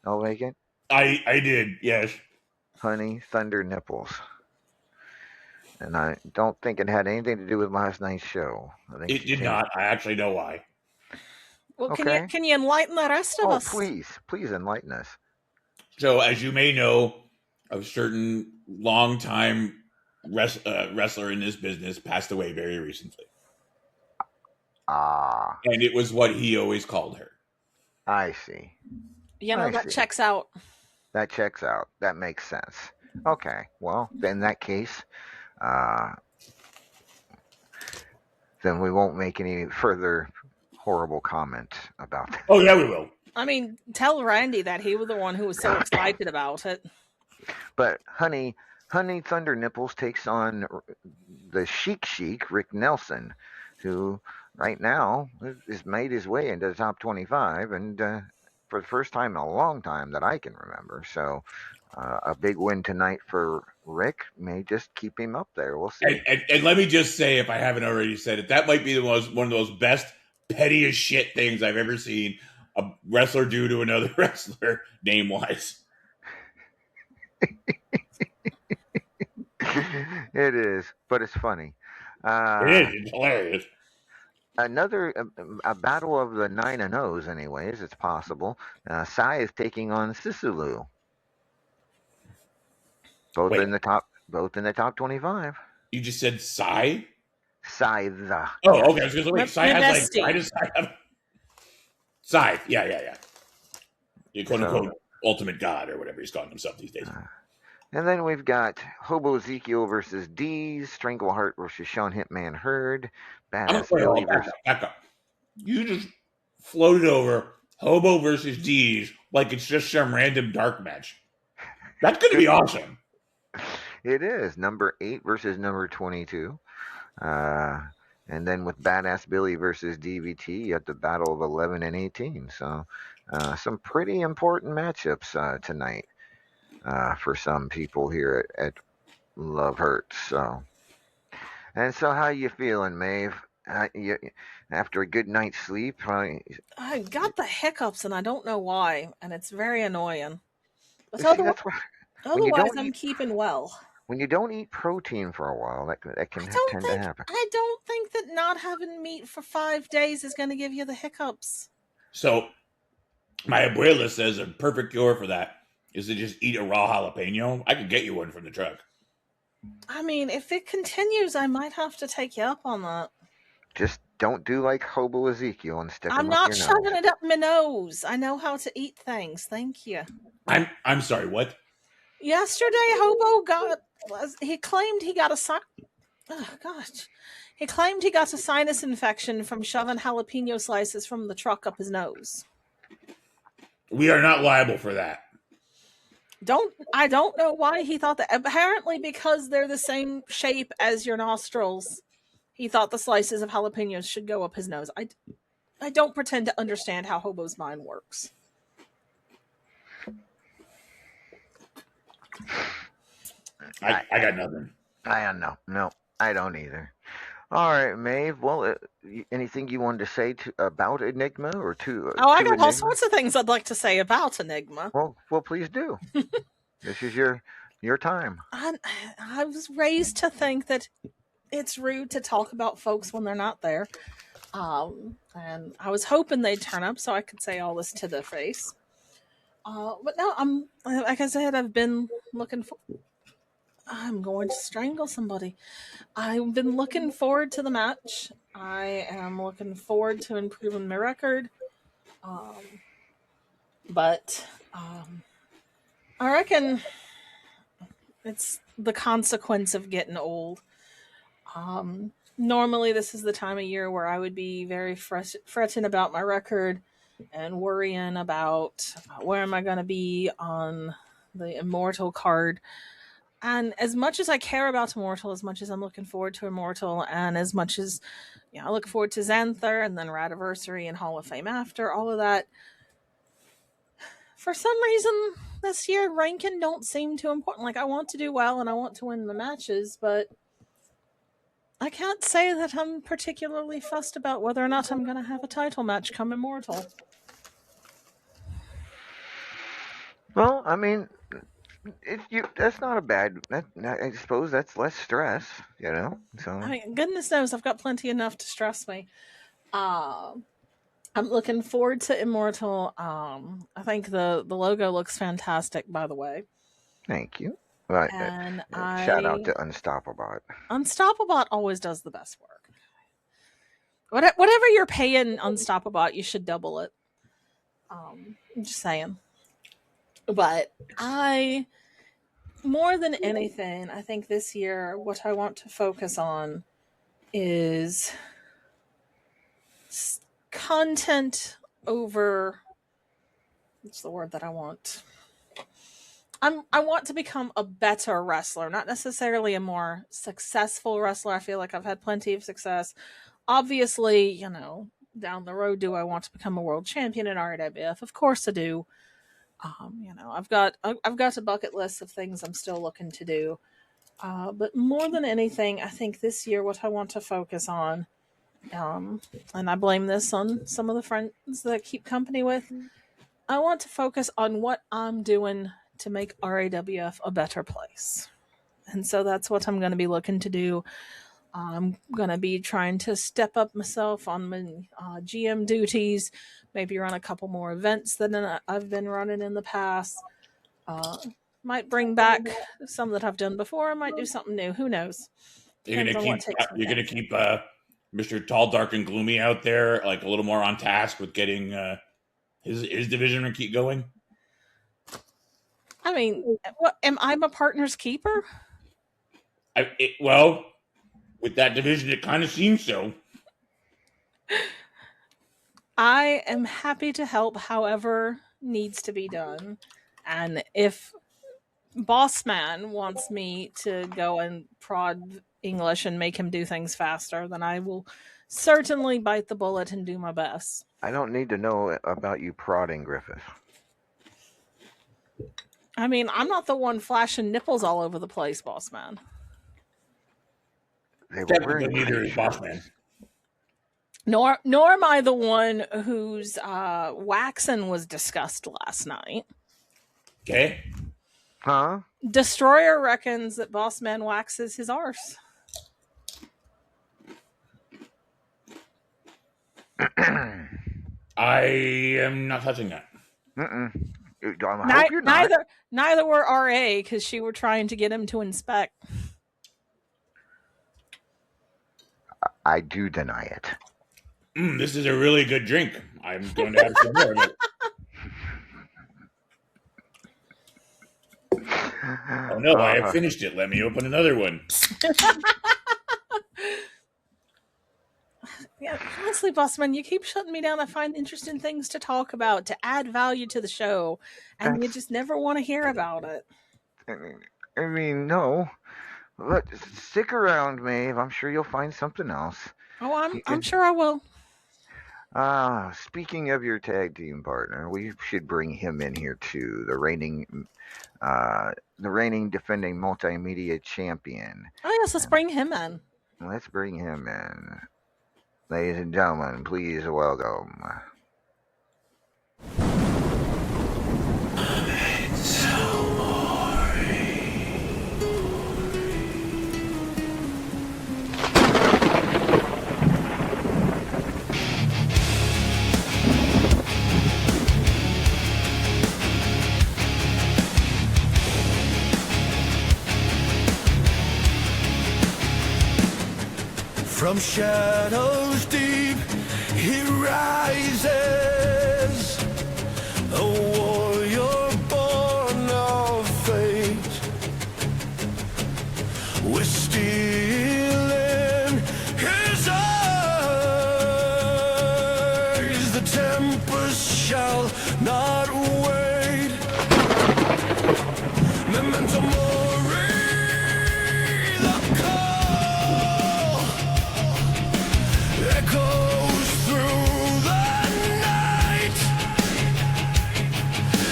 I'll make it. I did, yes. Honey Thunder Nipples. And I don't think it had anything to do with last night's show. I think It she did changed. not. I actually know why. Well, Okay. can you enlighten the rest of Oh, us? please enlighten us. So, as you may know, a certain longtime wrestler in this business passed away very recently. Ah, And it was what he always called her. I see. You know, I that see. checks out. That checks out. That makes sense. Okay. Well, in that case, uh, then we won't make any further horrible comment about that. Oh, yeah, we will. I mean, tell Randy that he was the one who was so excited about it. But Honey Thunder Nipples takes on the Sheik, Rick Nelson, who right now has made his way into the top 25, and for the first time in a long time that I can remember. So a big win tonight for Rick may just keep him up there. We'll see. And let me just say, if I haven't already said it, that might be one of those best pettiest shit things I've ever seen a wrestler do to another wrestler, name wise. It is, but it's funny. It is. It's hilarious. Another a battle of the 9 and O's, anyways. It's possible. Sai is taking on Sisulu. Both Wait, in the top 25. you just said Psy? Sai Oh, yes. okay. I was going to wait. Psy has like, why does Psy have Psy? Yeah. The quote unquote ultimate god or whatever he's calling himself these days. And then we've got Hobo Ezekiel versus Deez, Strangleheart versus Sean Hitman Hurd, Badass Billy versus. Back up. You just floated over Hobo versus Deez like it's just some random dark match. That's going to be awesome. It is number 8 versus number 22. And then with Badass Billy versus DVT, you have the battle of 11 and 18. So some pretty important matchups tonight for some people here at Love Hurts. So how you feeling, Maeve? After a good night's sleep? I got the hiccups and I don't know why, and it's very annoying. But See, that's why, otherwise, I'm keeping well. When you don't eat protein for a while, that can tend to happen. I don't think that not having meat for 5 days is going to give you the hiccups. So, my abuela says a perfect cure for that is to just eat a raw jalapeno. I could get you one from the truck. I mean, if it continues, I might have to take you up on that. Just don't do like Hobo Ezekiel and stick them up your nose. I'm not shoving it up my nose. I know how to eat things. Thank you. I'm sorry, what? Yesterday, Hobo he claimed he got a sinus infection from shoving jalapeno slices from the truck up his nose. We are not liable for that. I don't know why he thought that. Apparently because they're the same shape as your nostrils, he thought the slices of jalapenos should go up his nose. I don't pretend to understand how Hobo's mind works. I got nothing. I don't know. No, I don't either. All right, Maeve. Well, anything you wanted to say about Enigma or to? I got Enigma? all sorts of things I'd like to say about Enigma. Well, please do. This is your time. I was raised to think that it's rude to talk about folks when they're not there. And I was hoping they'd turn up so I could say all this to their face. But no, like I said, I've been looking for. I'm going to strangle somebody. I've been looking forward to the match. I am looking forward to improving my record. But I reckon it's the consequence of getting old. Normally, this is the time of year where I would be very fretting about my record and worrying about where am I going to be on the Immortal card. And as much as I care about Immortal, as much as I'm looking forward to Immortal, and as much as I look forward to Xanther and then Radiversary and Hall of Fame after, all of that, for some reason this year ranking don't seem too important. Like, I want to do well and I want to win the matches, but I can't say that I'm particularly fussed about whether or not I'm going to have a title match come Immortal. Well, I mean, That's not a bad. I suppose that's less stress. So I mean, goodness knows I've got plenty enough to stress me. I'm looking forward to Immortal. I think the logo looks fantastic, by the way. thank you. But And shout out I to Unstoppable. Unstoppable always does the best work. Whatever you're paying Unstoppable, you should double it. I'm just saying. But more than anything, I think this year, what I want to focus on is content over. What's the word that I want? I want to become a better wrestler, not necessarily a more successful wrestler. I feel like I've had plenty of success. Obviously, down the road, do I want to become a world champion in RAWF? Of course I do. I've got a bucket list of things I'm still looking to do. But more than anything, I think this year what I want to focus on, and I blame this on some of the friends that I keep company with, I want to focus on what I'm doing to make RAWF a better place. And so that's what I'm going to be looking to do. I'm going to be trying to step up myself on my GM duties, maybe run a couple more events than I've been running in the past. Might bring back some that I've done before. I might do something new. Who knows? You're gonna keep Mr. Tall, Dark, and Gloomy out there, like a little more on task with getting his division to keep going. I mean, what am I my partner's keeper? Well, with that division, it kind of seems so. I am happy to help however needs to be done. And if Boss Man wants me to go and prod English and make him do things faster, then I will certainly bite the bullet and do my best. I don't need to know about you prodding Griffith. I mean, I'm not the one flashing nipples all over the place, Boss Man. They were wearing neither is Boss Man. Nor am I the one whose waxing was discussed last night. Okay. Huh? Destroyer reckons that Boss Man waxes his arse. I am not touching that. Neither were RA because she were trying to get him to inspect. I do deny it. This is a really good drink. I'm going to have some more of it. Oh no, I have finished it. Let me open another one. Yeah, honestly, Bossman, you keep shutting me down. I find interesting things to talk about, to add value to the show, and you just never want to hear about it. I mean, no. But stick around, Maeve. I'm sure you'll find something else. Oh, I'm sure I will. Speaking of your tag team partner, we should bring him in here too. The reigning defending multimedia champion. Oh yes, let's bring him in. Let's bring him in. Ladies and gentlemen, please welcome. From shadows deep, he rises, a warrior born of fate. We're stealing his eyes. The tempest shall not wait. Memento mori, the call echoes through the night.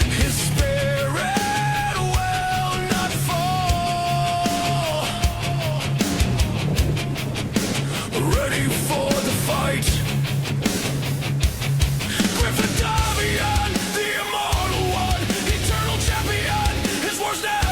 His spirit will not fall. Ready for the fight. Griffin Davian, the immortal one, eternal champion. His words never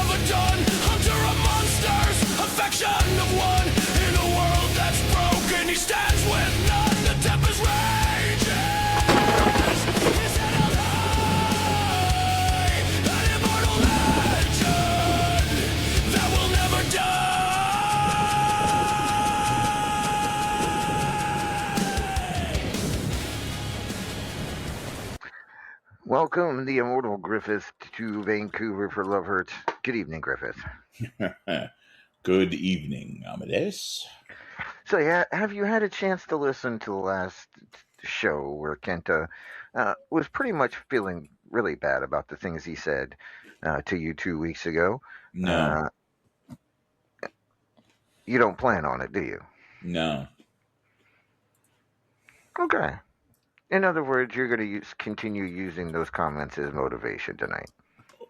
Welcome, the immortal Griffith, to Vancouver for Love Hurts. Good evening, Griffith. Good evening, Amadeus. So, yeah, have you had a chance to listen to the last show where Kenta was pretty much feeling really bad about the things he said to you 2 weeks ago? No, You don't plan on it, do you? no. Okay. In other words, you're going to continue using those comments as motivation tonight.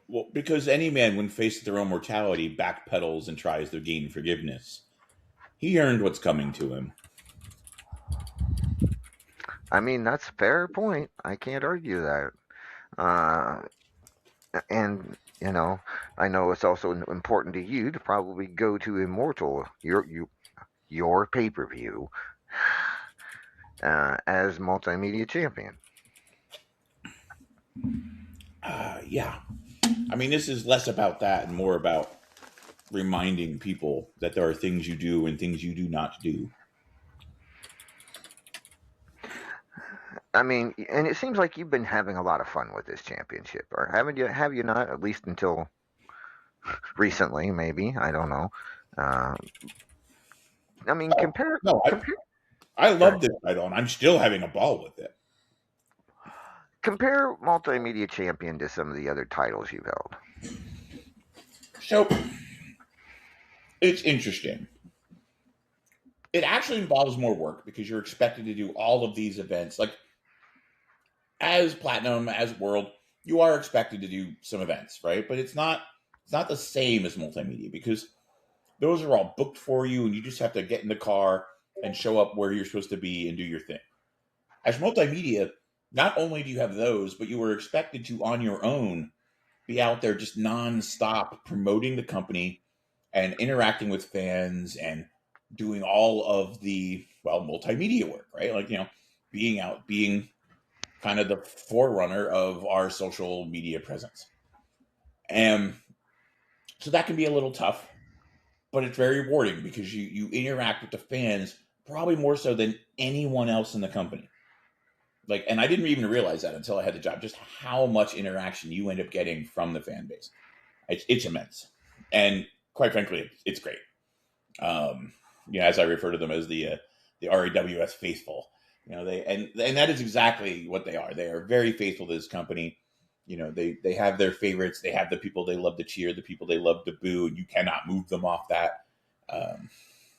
Well, because any man, when faced with their own mortality, backpedals and tries to gain forgiveness. He earned what's coming to him. I mean, that's a fair point. I can't argue that. Uh, and I know it's also important to you to probably go to Immortal, your pay-per-view, as multimedia champion. Yeah. I mean, this is less about that and more about reminding people that there are things you do and things you do not do. I mean, and it seems like you've been having a lot of fun with this championship, or haven't you? Have you not? At least until recently, maybe. I don't know. I mean, Oh, no, I love this title, and I'm still having a ball with it. compare multimedia champion to some of the other titles you've held. So, it's interesting. It actually involves more work because you're expected to do all of these events. Like, as Platinum, as World, you are expected to do some events, right? But it's not the same as multimedia because those are all booked for you, and you just have to get in the car and show up where you're supposed to be and do your thing. As multimedia, not only do you have those, but you are expected to, on your own, be out there just nonstop promoting the company and interacting with fans and doing all of the, well, multimedia work, right? Like, being kind of the forerunner of our social media presence. And so that can be a little tough, but it's very rewarding because you interact with the fans probably more so than anyone else in the company. Like, and I didn't even realize that until I had the job, just how much interaction you end up getting from the fan base. It's immense. And quite frankly, it's great. As I refer to them as the RAWF faithful, they and that is exactly what they are. They are very faithful to this company. They have their favorites. They have the people they love to cheer, the people they love to boo, and you cannot move them off that.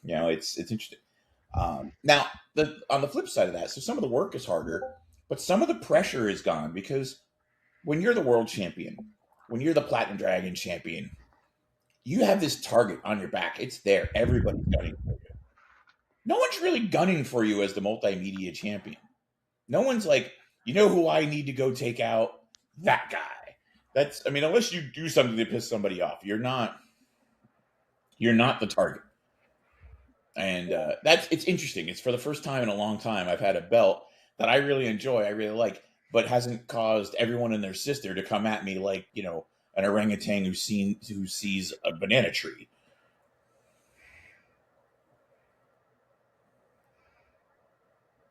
It's interesting. Now, on the flip side of that, so some of the work is harder, but some of the pressure is gone because when you're the world champion, when you're the Platinum Dragon champion, you have this target on your back. It's there. Everybody's gunning for you. No one's really gunning for you as the multimedia champion. No one's like, who I need to go take out? That guy. Unless you do something to piss somebody off, you're not the target. And it's interesting. It's for the first time in a long time I've had a belt that I really enjoy, I really like, but hasn't caused everyone and their sister to come at me like, an orangutan who sees a banana tree.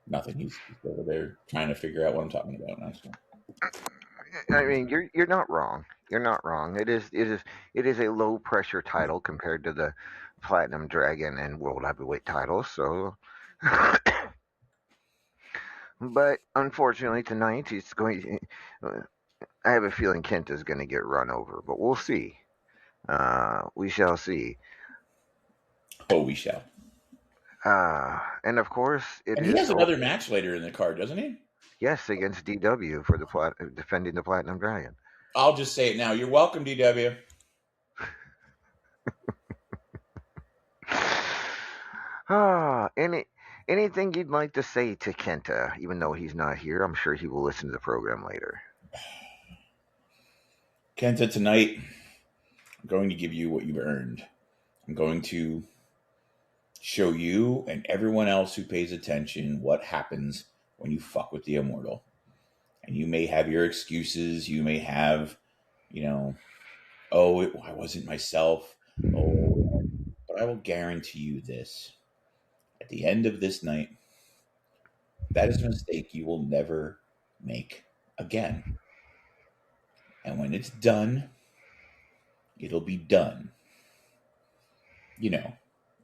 Nothing. He's over there trying to figure out what I'm talking about. I mean, you're not wrong. You're not wrong. It is a low pressure title compared to the Platinum Dragon and World Heavyweight titles. So, but unfortunately tonight it's going. I have a feeling Kent is going to get run over, but we'll see. We shall see. Oh, we shall. And of course, he has another match later in the card, doesn't he? Yes, against DW for defending the Platinum Dragon. I'll just say it now. You're welcome, DW. Anything you'd like to say to Kenta, even though he's not here? I'm sure he will listen to the program later. Kenta, tonight, I'm going to give you what you've earned. I'm going to show you and everyone else who pays attention what happens when you fuck with the immortal. And you may have your excuses. You may have, I wasn't myself. Oh, but I will guarantee you this. At the end of this night, that is a mistake you will never make again. And when it's done, it'll be done.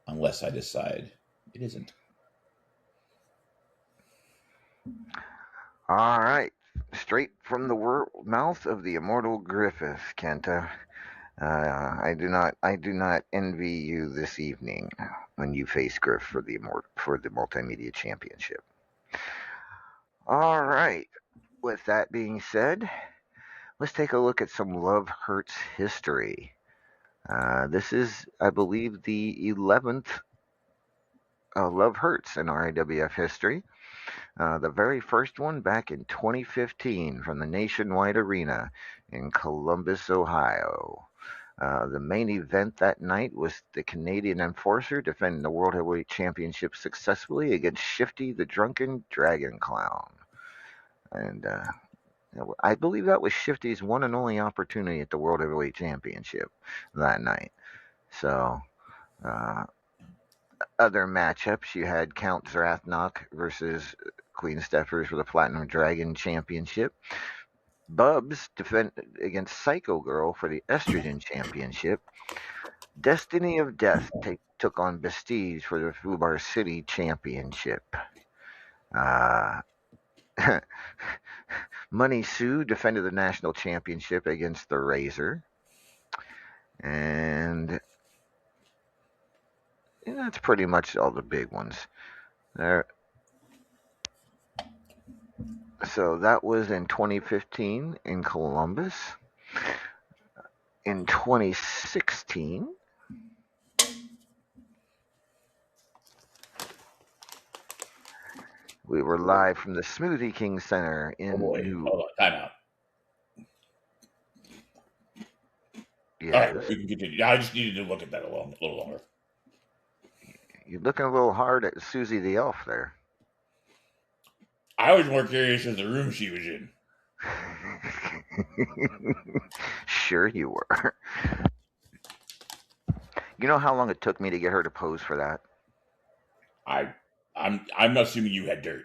Unless I decide it isn't. All right. Straight from the mouth of the immortal Griffith, Kenta. I do not envy you this evening when you face Griff for the multimedia championship. All right. With that being said, let's take a look at some Love Hurts history. This is, I believe, the 11th Love Hurts in RAWF history. The very first one back in 2015 from the Nationwide Arena in Columbus, Ohio. The main event that night was the Canadian Enforcer defending the World Heavyweight Championship successfully against Shifty the Drunken Dragon Clown. And I believe that was Shifty's one and only opportunity at the World Heavyweight Championship that night. So, other matchups, you had Count Zrathnok versus Queen Steffers for the Platinum Dragon Championship. Bubs defended against Psycho Girl for the Estrogen Championship. Destiny of Death took on Bestige for the Fubar City Championship. Money Sue defended the national championship against the Razor. And that's pretty much all the big ones. So that was in 2015 in Columbus. In 2016, we were live from the Smoothie King Center in Hold on, time out. Yes. All right, we can continue. I just needed to look at that a little longer. You're looking a little hard at Susie the Elf there. I was more curious as the room she was in. Sure you were. You know how long it took me to get her to pose for that? I'm assuming you had dirt.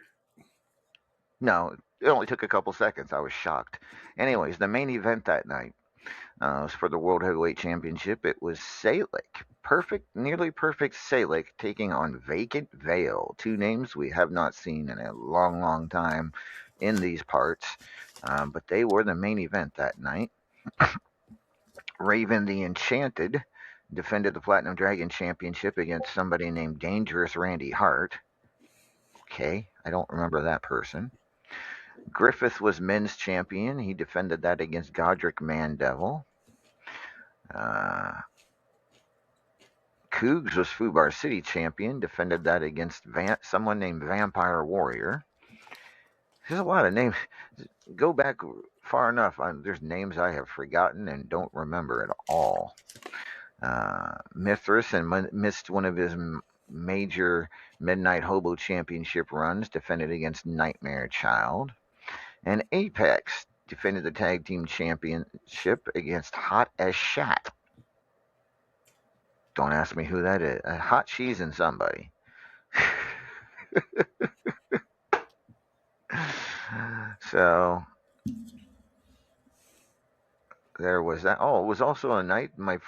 No, it only took a couple seconds. I was shocked. Anyways, the main event that night was for the World Heavyweight Championship. It was Salik, nearly perfect Salik, taking on Vacant Veil, two names we have not seen in a long, long time in these parts, but they were the main event that night. Raven the Enchanted defended the Platinum Dragon Championship against somebody named Dangerous Randy Hart. Okay, I don't remember that person. Griffith was men's champion. He defended that against Godric Mandevil. Cougs was Fubar City champion. Defended that against someone named Vampire Warrior. There's a lot of names. Go back far enough. There's names I have forgotten and don't remember at all. Mithras missed one of his major Midnight Hobo Championship runs. Defended against Nightmare Child. And Apex defended the Tag Team Championship against Hot as Shat. Don't ask me who that is. Hot Cheese and somebody. So there was that. Oh, it was also a night a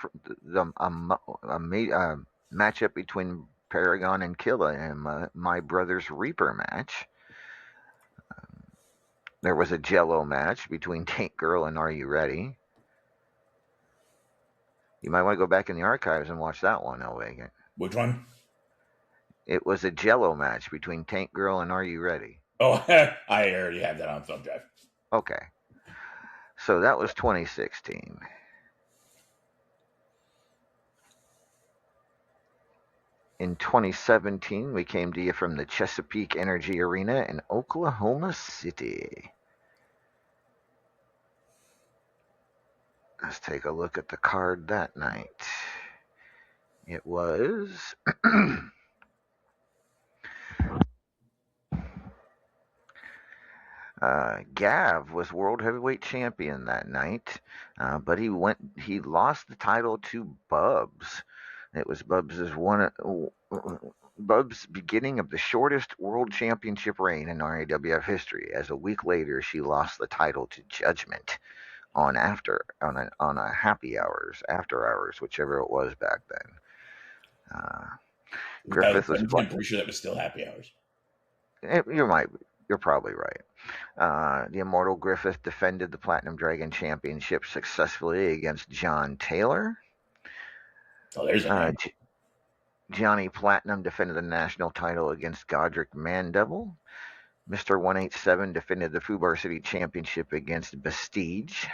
matchup between Paragon and Killa and my brother's Reaper match. There was a Jello match between Tank Girl and Are You Ready? You might want to go back in the archives and watch that one, Elvega. Which one? It was a Jello match between Tank Girl and Are You Ready? Oh, I already have that on thumb drive. Okay. So that was 2016. In 2017, we came to you from the Chesapeake Energy Arena in Oklahoma City. Let's take a look at the card that night. It was Gav was World Heavyweight Champion that night, but he lost the title to Bubs. It was Bubs' beginning of the shortest World Championship reign in RAWF history, as a week later she lost the title to Judgment. on a happy hours, after hours, whichever it was back then. Griffith was 2017, I'm pretty sure that was still happy hours. you're probably right. The Immortal Griffith defended the Platinum Dragon Championship successfully against John Taylor. Oh, there's a name. Johnny Platinum defended the national title against Godric Mandeville. Mr. 187 defended the Fubar City Championship against Bestige.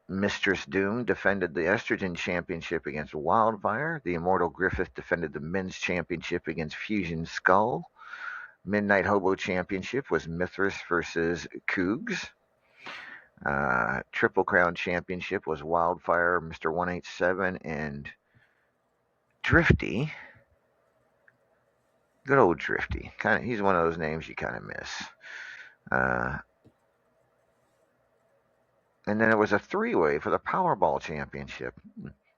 Mistress Doom defended the Estrogen Championship against Wildfire. The Immortal Griffith defended the Men's Championship against Fusion Skull. Midnight Hobo Championship was Mithras versus Cougs. Triple Crown Championship was Wildfire, Mr. 187, and Drifty. Good old Drifty. He's one of those names you kind of miss. And then it was a three-way for the Powerball Championship.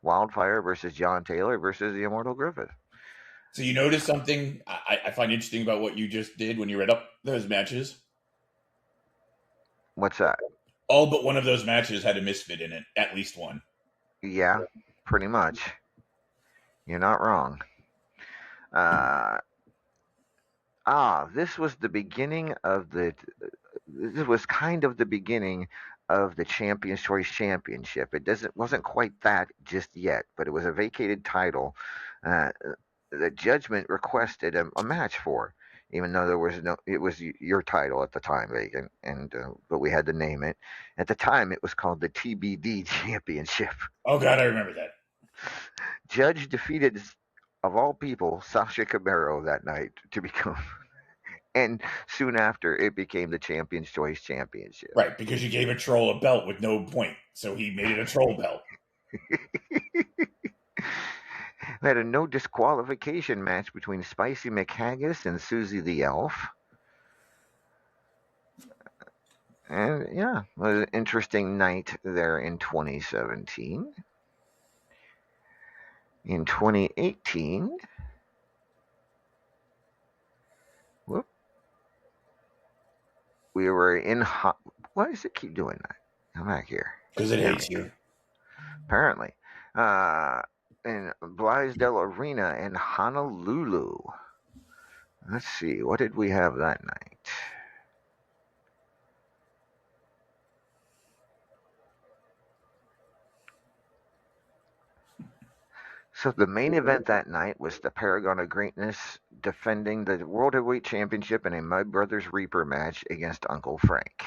Wildfire versus John Taylor versus the Immortal Griffith. So you noticed something I find interesting about what you just did when you read up those matches? What's that? All but one of those matches had a misfit in it, at least one. Yeah, pretty much. You're not wrong. This was the beginning of this was kind of the beginning of the Champions Choice Championship. Wasn't quite that just yet, but it was a vacated title. The Judgment requested a match for, even though it was your title at the time, vacant, but we had to name it. At the time, it was called the TBD Championship. Oh God, I remember that. Judge defeated, of all people, Sasha Camaro that night to become, and soon after it became the Champions Choice Championship. Right, because you gave a troll a belt with no point, so he made it a troll belt. We had a no disqualification match between Spicy McHaggis and Susie the Elf. And yeah, it was an interesting night there in 2017. In 2018, we were in why does it keep doing that? Come back here. Because it hates you. Apparently. In Blaisdell Arena in Honolulu. Let's see, what did we have that night? So the main event that night was the Paragon of Greatness defending the World Heavyweight Championship in a Mud Brothers Reaper match against Uncle Frank.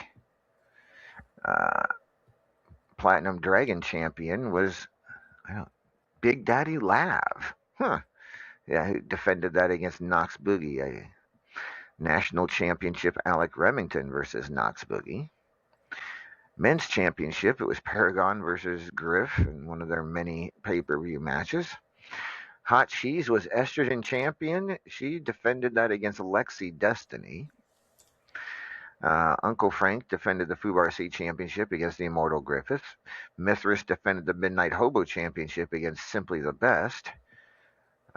Platinum Dragon champion was Big Daddy Lav. Yeah, who defended that against Knox Boogie. A national championship, Alec Remington versus Knox Boogie. Men's championship, it was Paragon versus Griff in one of their many pay-per-view matches. Hot Cheese was Estrogen champion. She defended that against Lexi Destiny. Uncle Frank defended the Fubar City Championship against the Immortal Griffith. Mithras defended the Midnight Hobo Championship against Simply the Best.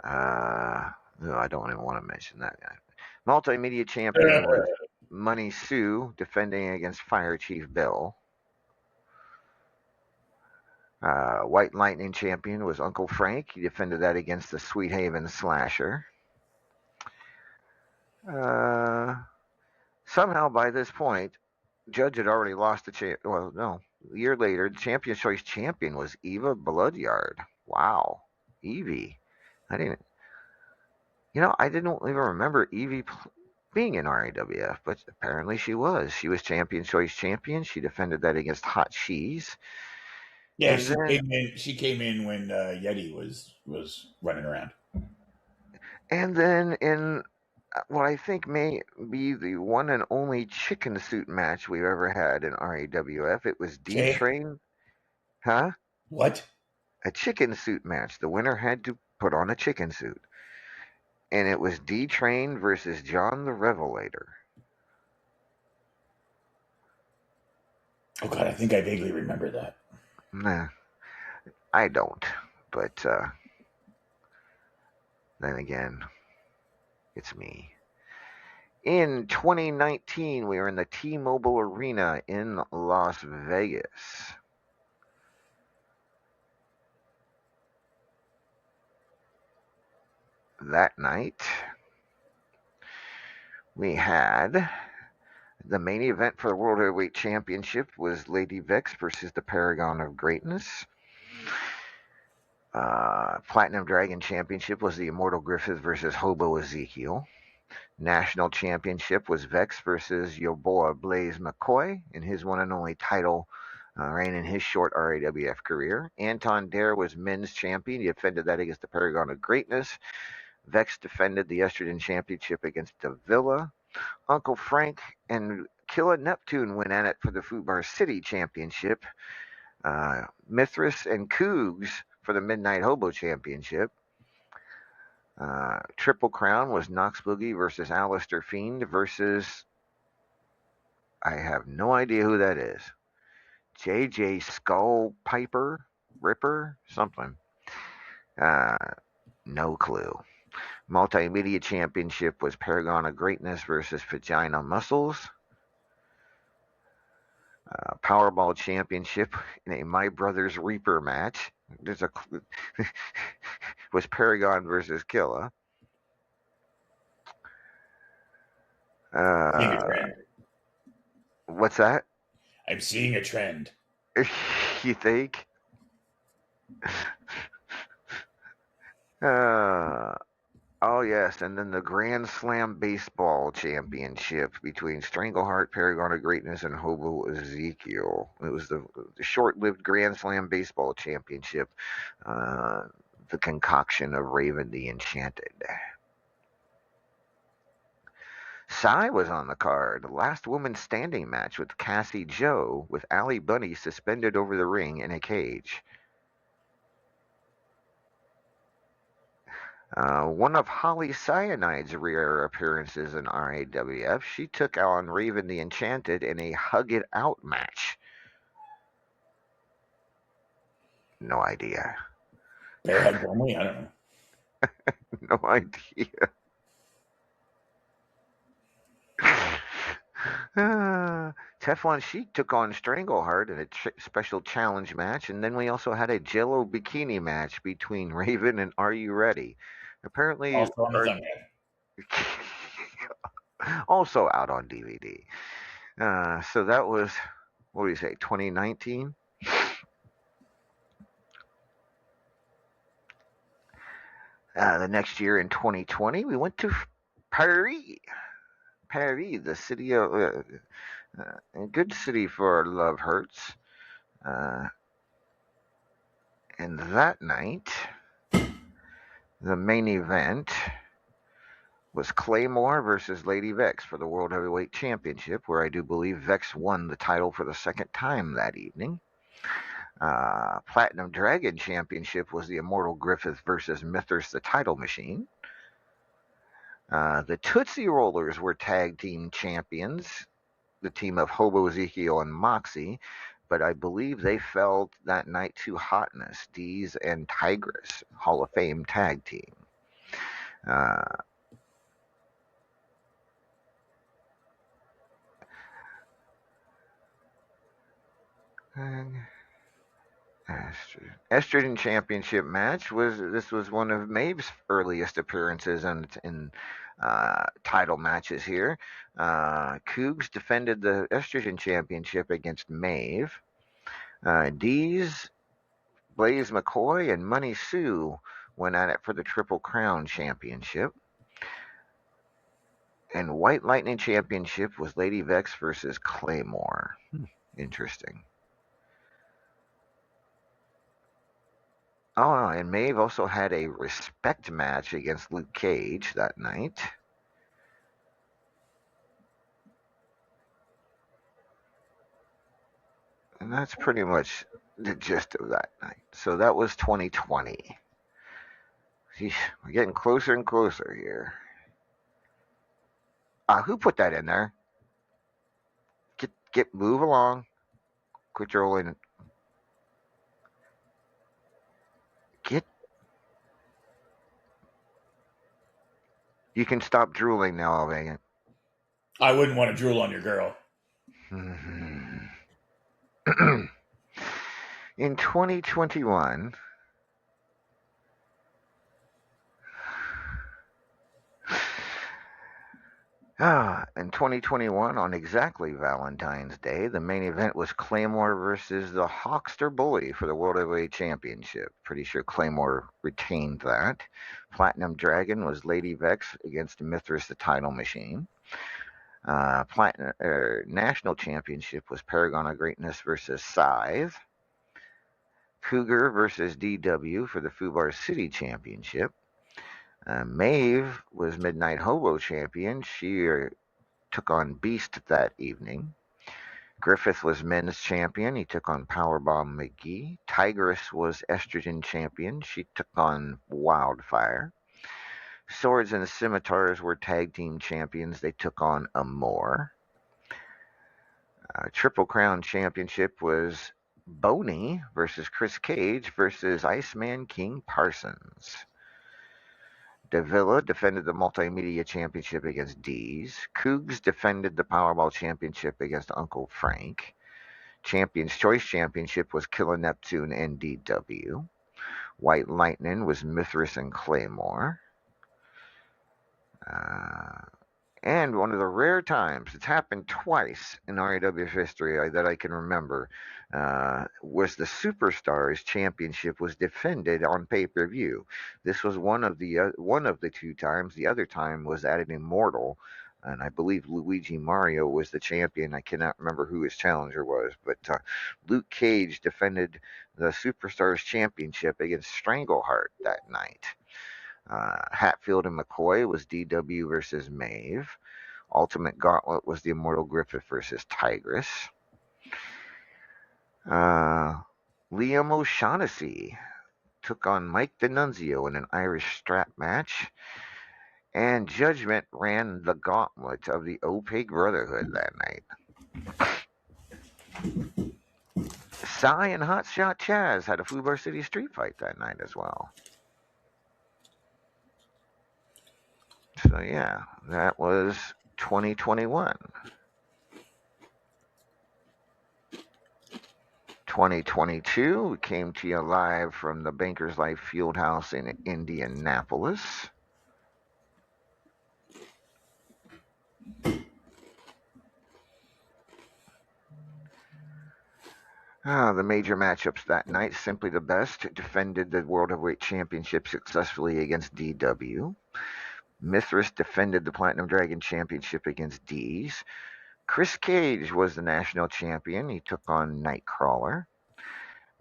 No, I don't even want to mention that guy. Multimedia champion was Money Sue defending against Fire Chief Bill. White Lightning champion was Uncle Frank. He defended that against the Sweet Haven Slasher. Somehow by this point, Judge had already lost the a year later, the Champions Choice champion was Eva Bloodyard. Wow. Evie. I didn't even remember Evie being in RAWF, but apparently she was. She was Champions Choice champion. She defended that against Hot Cheese. Yeah, she came in when Yeti was running around. And then in what I think may be the one and only chicken suit match we've ever had in RAWF, it was D-Train. Huh? What? A chicken suit match. The winner had to put on a chicken suit. And it was D-Train versus John the Revelator. Oh, God, I think I vaguely remember that. Nah, I don't. But then again, it's me. In 2019, we were in the T-Mobile Arena in Las Vegas. That night, we had the main event for the World Heavyweight Championship was Lady Vex versus the Paragon of Greatness. Platinum Dragon Championship was the Immortal Griffith versus Hobo Ezekiel. National Championship was Vex versus Yoboa Blaze McCoy in his one and only title reign in his short RAWF career. Anton Dare was men's champion. He defended that against the Paragon of Greatness. Vex defended the Estrogen Championship against Davila. Uncle Frank and Killa Neptune went at it for the Fubar City Championship. Mithras and Cougs for the Midnight Hobo Championship. Triple Crown was Knox Boogie versus Alistair Fiend versus, I have no idea who that is. JJ Skull Piper, Ripper, something. No clue. Multimedia Championship was Paragon of Greatness versus Vagina Muscles. Powerball Championship in a My Brother's Reaper match. Was Paragon versus Killa. Seeing a trend. What's that? I'm seeing a trend. You think? Oh yes, and then the Grand Slam Baseball Championship between Strangleheart, Paragon of Greatness, and Hobo Ezekiel. It was the short-lived Grand Slam Baseball Championship, the concoction of Raven the Enchanted. Sai was on the card. Last woman standing match with Cassie Joe, with Allie Bunny suspended over the ring in a cage. One of Holly Cyanide's rare appearances in RAWF, she took on Raven the Enchanted in a Hug It Out match. No idea. Bear hug only? I don't know. No idea. Teflon Sheik took on Strangleheart in a special challenge match, and then we also had a Jello bikini match between Raven and Are You Ready? Apparently, Also on the thumbnail. also out on DVD. So that was, what do you say, 2019? The next year in 2020, we went to Paris. Paris, the city of a good city for Love Hurts. And that night, the main event was Claymore versus Lady Vex for the World Heavyweight Championship, where I do believe Vex won the title for the second time that evening. Platinum Dragon Championship was the Immortal Griffith versus Mithras the Title Machine. The Tootsie Rollers were tag team champions, the team of Hobo Ezekiel and Moxie, but I believe they fell that night to Hotness, Deez, and Tigress, Hall of Fame tag team. Estrogen Championship match was one of Maeve's earliest appearances in title matches here. Cougs defended the Estrogen Championship against Maeve. Deez, Blaze McCoy, and Money Sue went at it for the Triple Crown Championship. And White Lightning Championship was Lady Vex versus Claymore. Interesting. Oh, and Maeve also had a respect match against Luke Cage that night. And that's pretty much the gist of that night. So that was 2020. Sheesh, we're getting closer and closer here. Who put that in there? Move along. Quit rolling. You can stop drooling now, Megan. I wouldn't want to drool on your girl. In 2021, in 2021, on exactly Valentine's Day, the main event was Claymore versus the Hawkster Bully for the World Heavyweight Championship. Pretty sure Claymore retained that. Platinum Dragon was Lady Vex against Mithras the Title Machine. National Championship was Paragon of Greatness versus Scythe. Cougar versus DW for the Fubar City Championship. Maeve was Midnight Hobo champion. She took on Beast that evening. Griffith was men's champion. He took on Powerbomb McGee. Tigress was estrogen champion. She took on Wildfire. Swords and Scimitars were tag team champions. They took on Amore. Triple Crown championship was Boney versus Chris Cage versus Iceman King Parsons. Davila defended the Multimedia Championship against Dees. Cougs defended the Powerball Championship against Uncle Frank. Champions Choice Championship was Killer Neptune and DW. White Lightning was Mithras and Claymore. And one of the rare times, it's happened twice in RAWF history that I can remember, was the Superstars Championship was defended on pay-per-view. This was one of the two times. The other time was at an Immortal, and I believe Luigi Mario was the champion. I cannot remember who his challenger was, but Luke Cage defended the Superstars Championship against Strangleheart that night. Hatfield and McCoy was DW versus Maeve. Ultimate Gauntlet was the Immortal Griffith versus Tigress. Liam O'Shaughnessy took on Mike D'Annunzio in an Irish strap match. And Judgment ran the gauntlet of the Opaque Brotherhood that night. Cy and Hotshot Chaz had a Fubar City street fight that night as well. So yeah, that was 2021. 2022, we came to you live from the Bankers Life Fieldhouse in Indianapolis. The major matchups that night, Simply the Best defended the World Heavyweight Championship successfully against DW. Mithras defended the Platinum Dragon Championship against Dees. Chris Cage was the national champion. He took on Nightcrawler.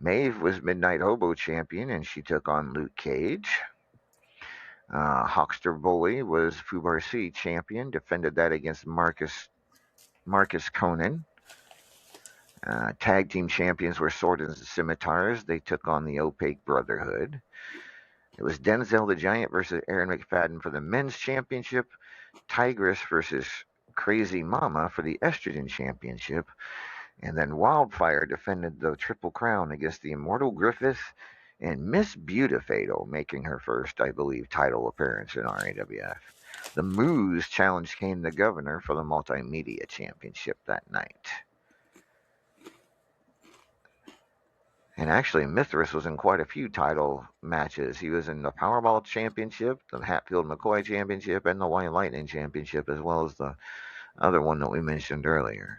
Maeve was Midnight Hobo champion, and she took on Luke Cage. Hawkster Bully was Fubar City champion, defended that against Marcus Conan. Tag team champions were Sword and Scimitars. They took on the Opaque Brotherhood. It was Denzel the Giant versus Aaron McFadden for the men's championship. Tigress versus Crazy Mama for the estrogen championship. And then Wildfire defended the Triple Crown against the Immortal Griffith and Miss Beautifatal, making her first, I believe, title appearance in RAWF. The Moose challenged Kane the Governor for the Multimedia Championship that night. And actually, Mithras was in quite a few title matches. He was in the Powerball Championship, the Hatfield-McCoy Championship, and the White Lightning Championship, as well as the other one that we mentioned earlier.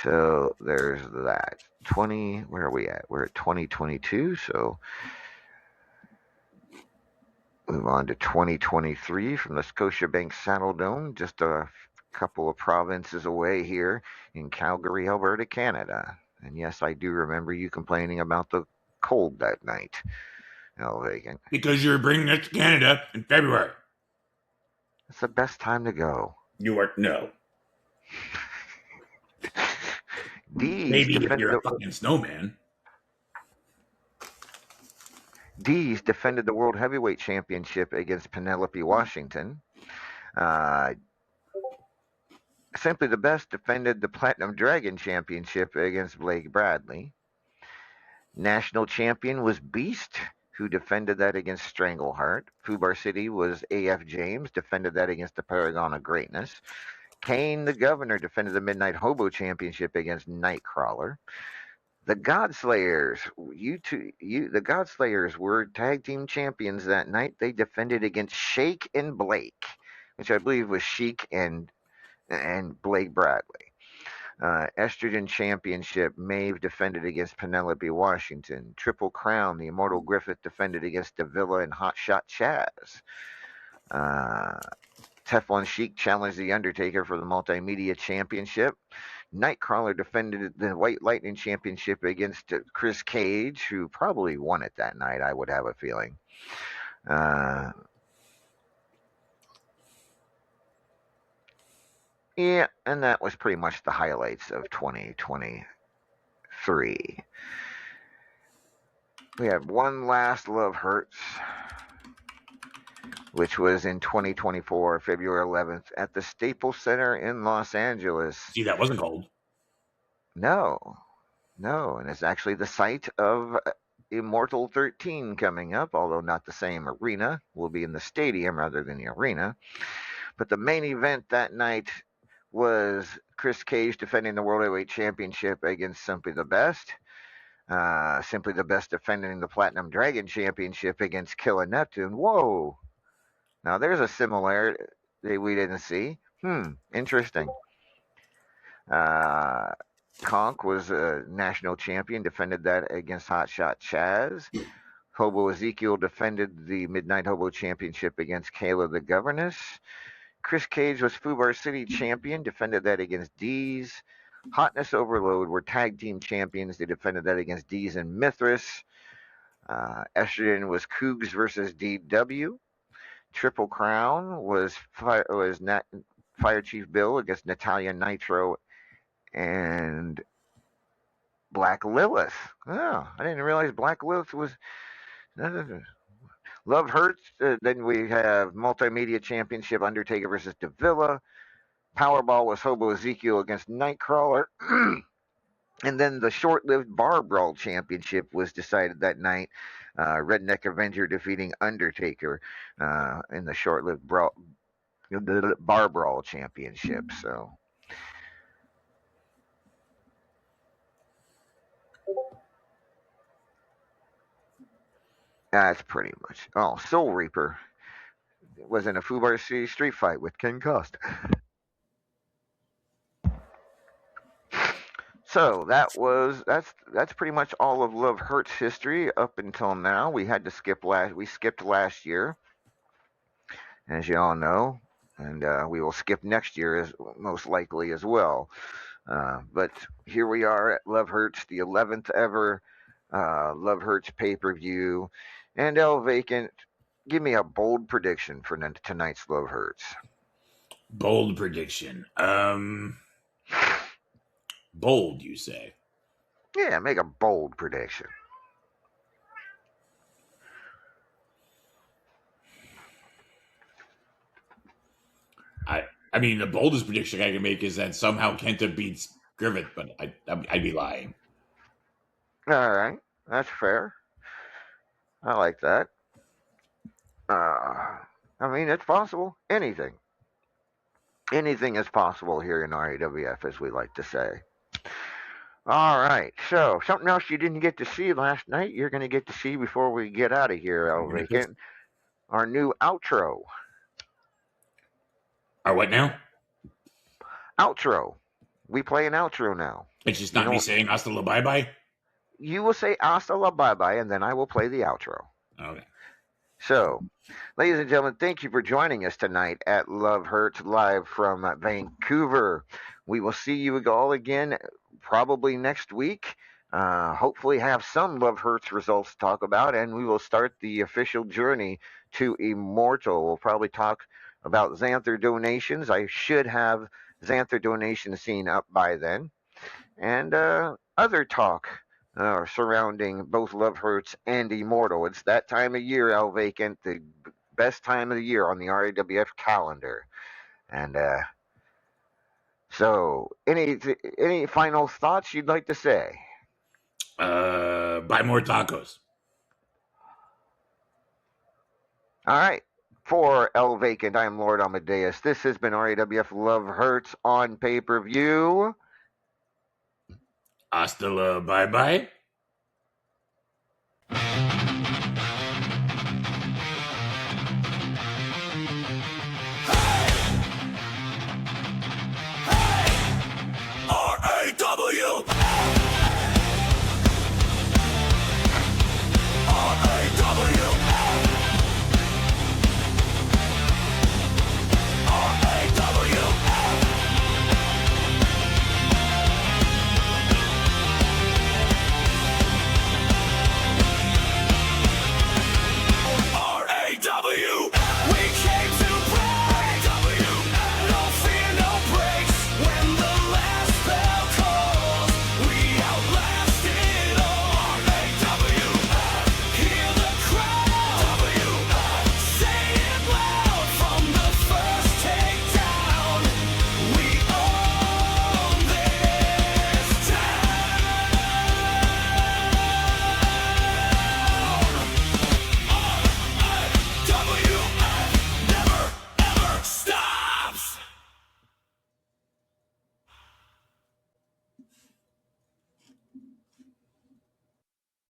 So there's that. Where are we at? We're at 2022, so move on to 2023 from the Scotiabank Saddle Dome, just a couple of provinces away here in Calgary, Alberta, Canada. And yes, I do remember you complaining about the cold that night. Vacant. Because you were bringing it to Canada in February. It's the best time to go. No. Maybe if you're a fucking snowman. Dees defended the World Heavyweight Championship against Penelope Washington. Simply the Best defended the Platinum Dragon Championship against Blake Bradley. National champion was Beast. who defended that against Strangleheart. Fubar City was A.F. James, defended that against the Paragon of Greatness. Kane the Governor defended the Midnight Hobo Championship against Nightcrawler. The Godslayers, the Godslayers were tag team champions that night. They defended against Sheik and Blake, which I believe was Sheik and Blake Bradley. Estrogen Championship, Maeve defended against Penelope Washington. Triple Crown, the Immortal Griffith defended against Davila and Hotshot Chaz. Teflon Sheik challenged The Undertaker for the Multimedia Championship. Nightcrawler defended the White Lightning Championship against Chris Cage, who probably won it that night, I would have a feeling. Yeah, and that was pretty much the highlights of 2023. We have one last Love Hurts, which was in 2024, February 11th, at the Staples Center in Los Angeles. See, that wasn't cold. No, and it's actually the site of Immortal 13 coming up, although not the same arena. Will be in the stadium rather than the arena. But the main event that night was Chris Cage defending the World Heavyweight Championship against Simply the Best. Simply the Best defending the Platinum Dragon Championship against Killer Neptune. Whoa! Now there's a similarity we didn't see. Interesting. Conk was a national champion, defended that against Hotshot Chaz. Hobo Ezekiel defended the Midnight Hobo Championship against Kayla the Governess. Chris Cage was Fubar City champion, defended that against Deez. Hotness Overload were tag team champions. They defended that against Deez and Mithras. Estrogen was Cougs versus DW. Triple Crown was Fire Chief Bill against Natalia Nitro and Black Lilith. Oh, I didn't realize Black Lilith was... Love Hurts. Then we have Multimedia Championship, Undertaker versus Davila. Powerball was Hobo Ezekiel against Nightcrawler. And then the short-lived Bar Brawl Championship was decided that night. Redneck Avenger defeating Undertaker in the short-lived Bar Brawl Championship. So that's pretty much. Oh, Soul Reaper was in a Fubar City street fight with Ken Costa. So that's pretty much all of Love Hurts history up until now. We skipped last year, as you all know, and we will skip next year most likely as well. But here we are at Love Hurts, the 11th ever Love Hurts pay-per-view. And El Vacant, give me a bold prediction for tonight's Love Hurts. Bold prediction. Bold, you say? Yeah, make a bold prediction. I mean, the boldest prediction I can make is that somehow Kenta beats Griffith, but I'd be lying. All right, that's fair. I like that. I mean, it's possible. Anything is possible here in RAWF, as we like to say. All right, so something else you didn't get to see last night, you're going to get to see before we get out of here, El Vacant. Our new outro. Our what now? Outro. We play an outro now. It's just not me saying hasta la bye-bye? You will say hasta la bye-bye, and then I will play the outro. Okay. So, ladies and gentlemen, thank you for joining us tonight at Love Hurts live from Vancouver. We will see you all again probably next week. Hopefully have some Love Hurts results to talk about, and we will start the official journey to Immortal. We'll probably talk about Xanther donations. I should have Xanther donations seen up by then. And other talk surrounding both Love Hurts and Immortal. It's that time of year, El Vacant, the best time of the year on the RAWF calendar. And so, any final thoughts you'd like to say? Buy more tacos. All right. For El Vacant, I am Lord Amadeus. This has been RAWF Love Hurts on pay-per-view. Hasta la bye bye.